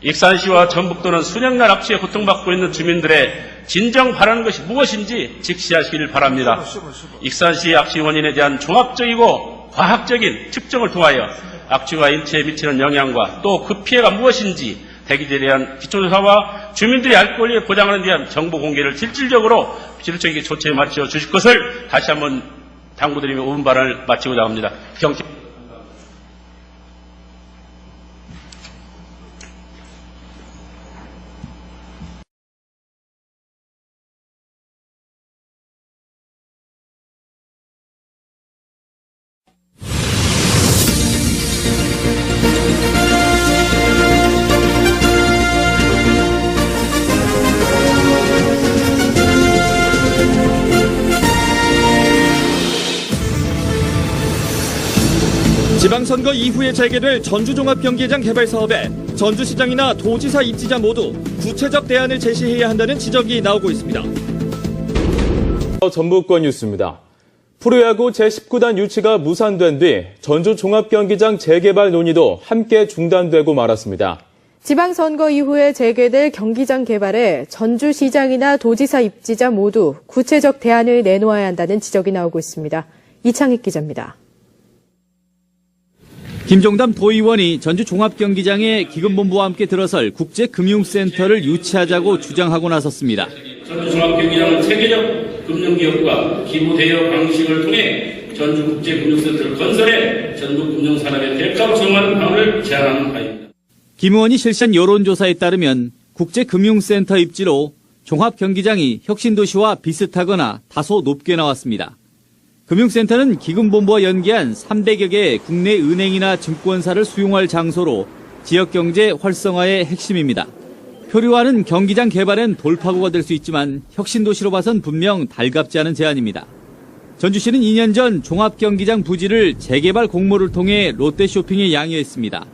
S2: 익산시와 전북도는 수년간 악취에 고통받고 있는 주민들의 진정 바라는 것이 무엇인지 직시하시길 바랍니다. 익산시 악취 원인에 대한 종합적이고 과학적인 측정을 통하여 악취가 인체에 미치는 영향과 또 그 피해가 무엇인지 대기질에 대한 기초조사와 주민들의 알 권리의 보장하는 데 대한 정보 공개를 실질적으로 조치에 맞춰 주실 것을 다시 한번 당부드리며 오분 발언을 마치고자 합니다.
S9: 지방선거 이후에 재개될 전주종합경기장 개발 사업에 전주시장이나 도지사 입지자 모두 구체적 대안을 제시해야 한다는 지적이 나오고 있습니다.
S10: 전북권 뉴스입니다. 프로야구 제19단 유치가 무산된 뒤 전주종합경기장 재개발 논의도 함께 중단되고 말았습니다.
S11: 지방선거 이후에 재개될 경기장 개발에 전주시장이나 도지사 입지자 모두 구체적 대안을 내놓아야 한다는 지적이 나오고 있습니다. 이창익 기자입니다.
S9: 김종담 도의원이 전주종합경기장에 기금본부와 함께 들어설 국제금융센터를 유치하자고 주장하고 나섰습니다.
S2: 전주종합경기장은 체계적 금융기업과 기부 대여 방식을 통해 전주국제금융센터를 건설해 전국 금융산업의 대가로 정하는 방안을 제안하는 바입니다.
S9: 김 의원이 실시한 여론조사에 따르면 국제금융센터 입지로 종합경기장이 혁신도시와 비슷하거나 다소 높게 나왔습니다. 금융센터는 기금본부와 연계한 300여 개의 국내 은행이나 증권사를 수용할 장소로 지역경제 활성화의 핵심입니다. 표류화는 경기장 개발엔 돌파구가 될 수 있지만 혁신도시로 봐선 분명 달갑지 않은 제안입니다. 전주시는 2년 전 종합경기장 부지를 재개발 공모를 통해 롯데쇼핑에 양해했습니다.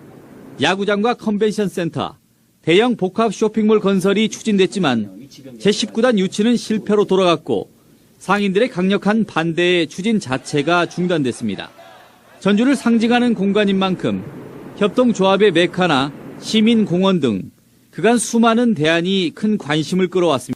S9: 야구장과 컨벤션센터, 대형 복합 쇼핑몰 건설이 추진됐지만 제19단 유치는 실패로 돌아갔고 상인들의 강력한 반대에 추진 자체가 중단됐습니다. 전주를 상징하는 공간인 만큼 협동조합의 메카나 시민공원 등 그간 수많은 대안이 큰 관심을 끌어왔습니다.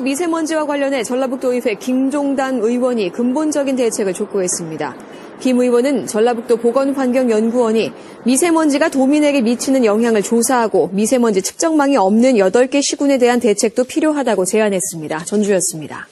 S11: 미세먼지와 관련해 전라북도의회 김종단 의원이 근본적인 대책을 촉구했습니다. 김 의원은 전라북도 보건환경연구원이 미세먼지가 도민에게 미치는 영향을 조사하고 미세먼지 측정망이 없는 8개 시군에 대한 대책도 필요하다고 제안했습니다. 전주였습니다.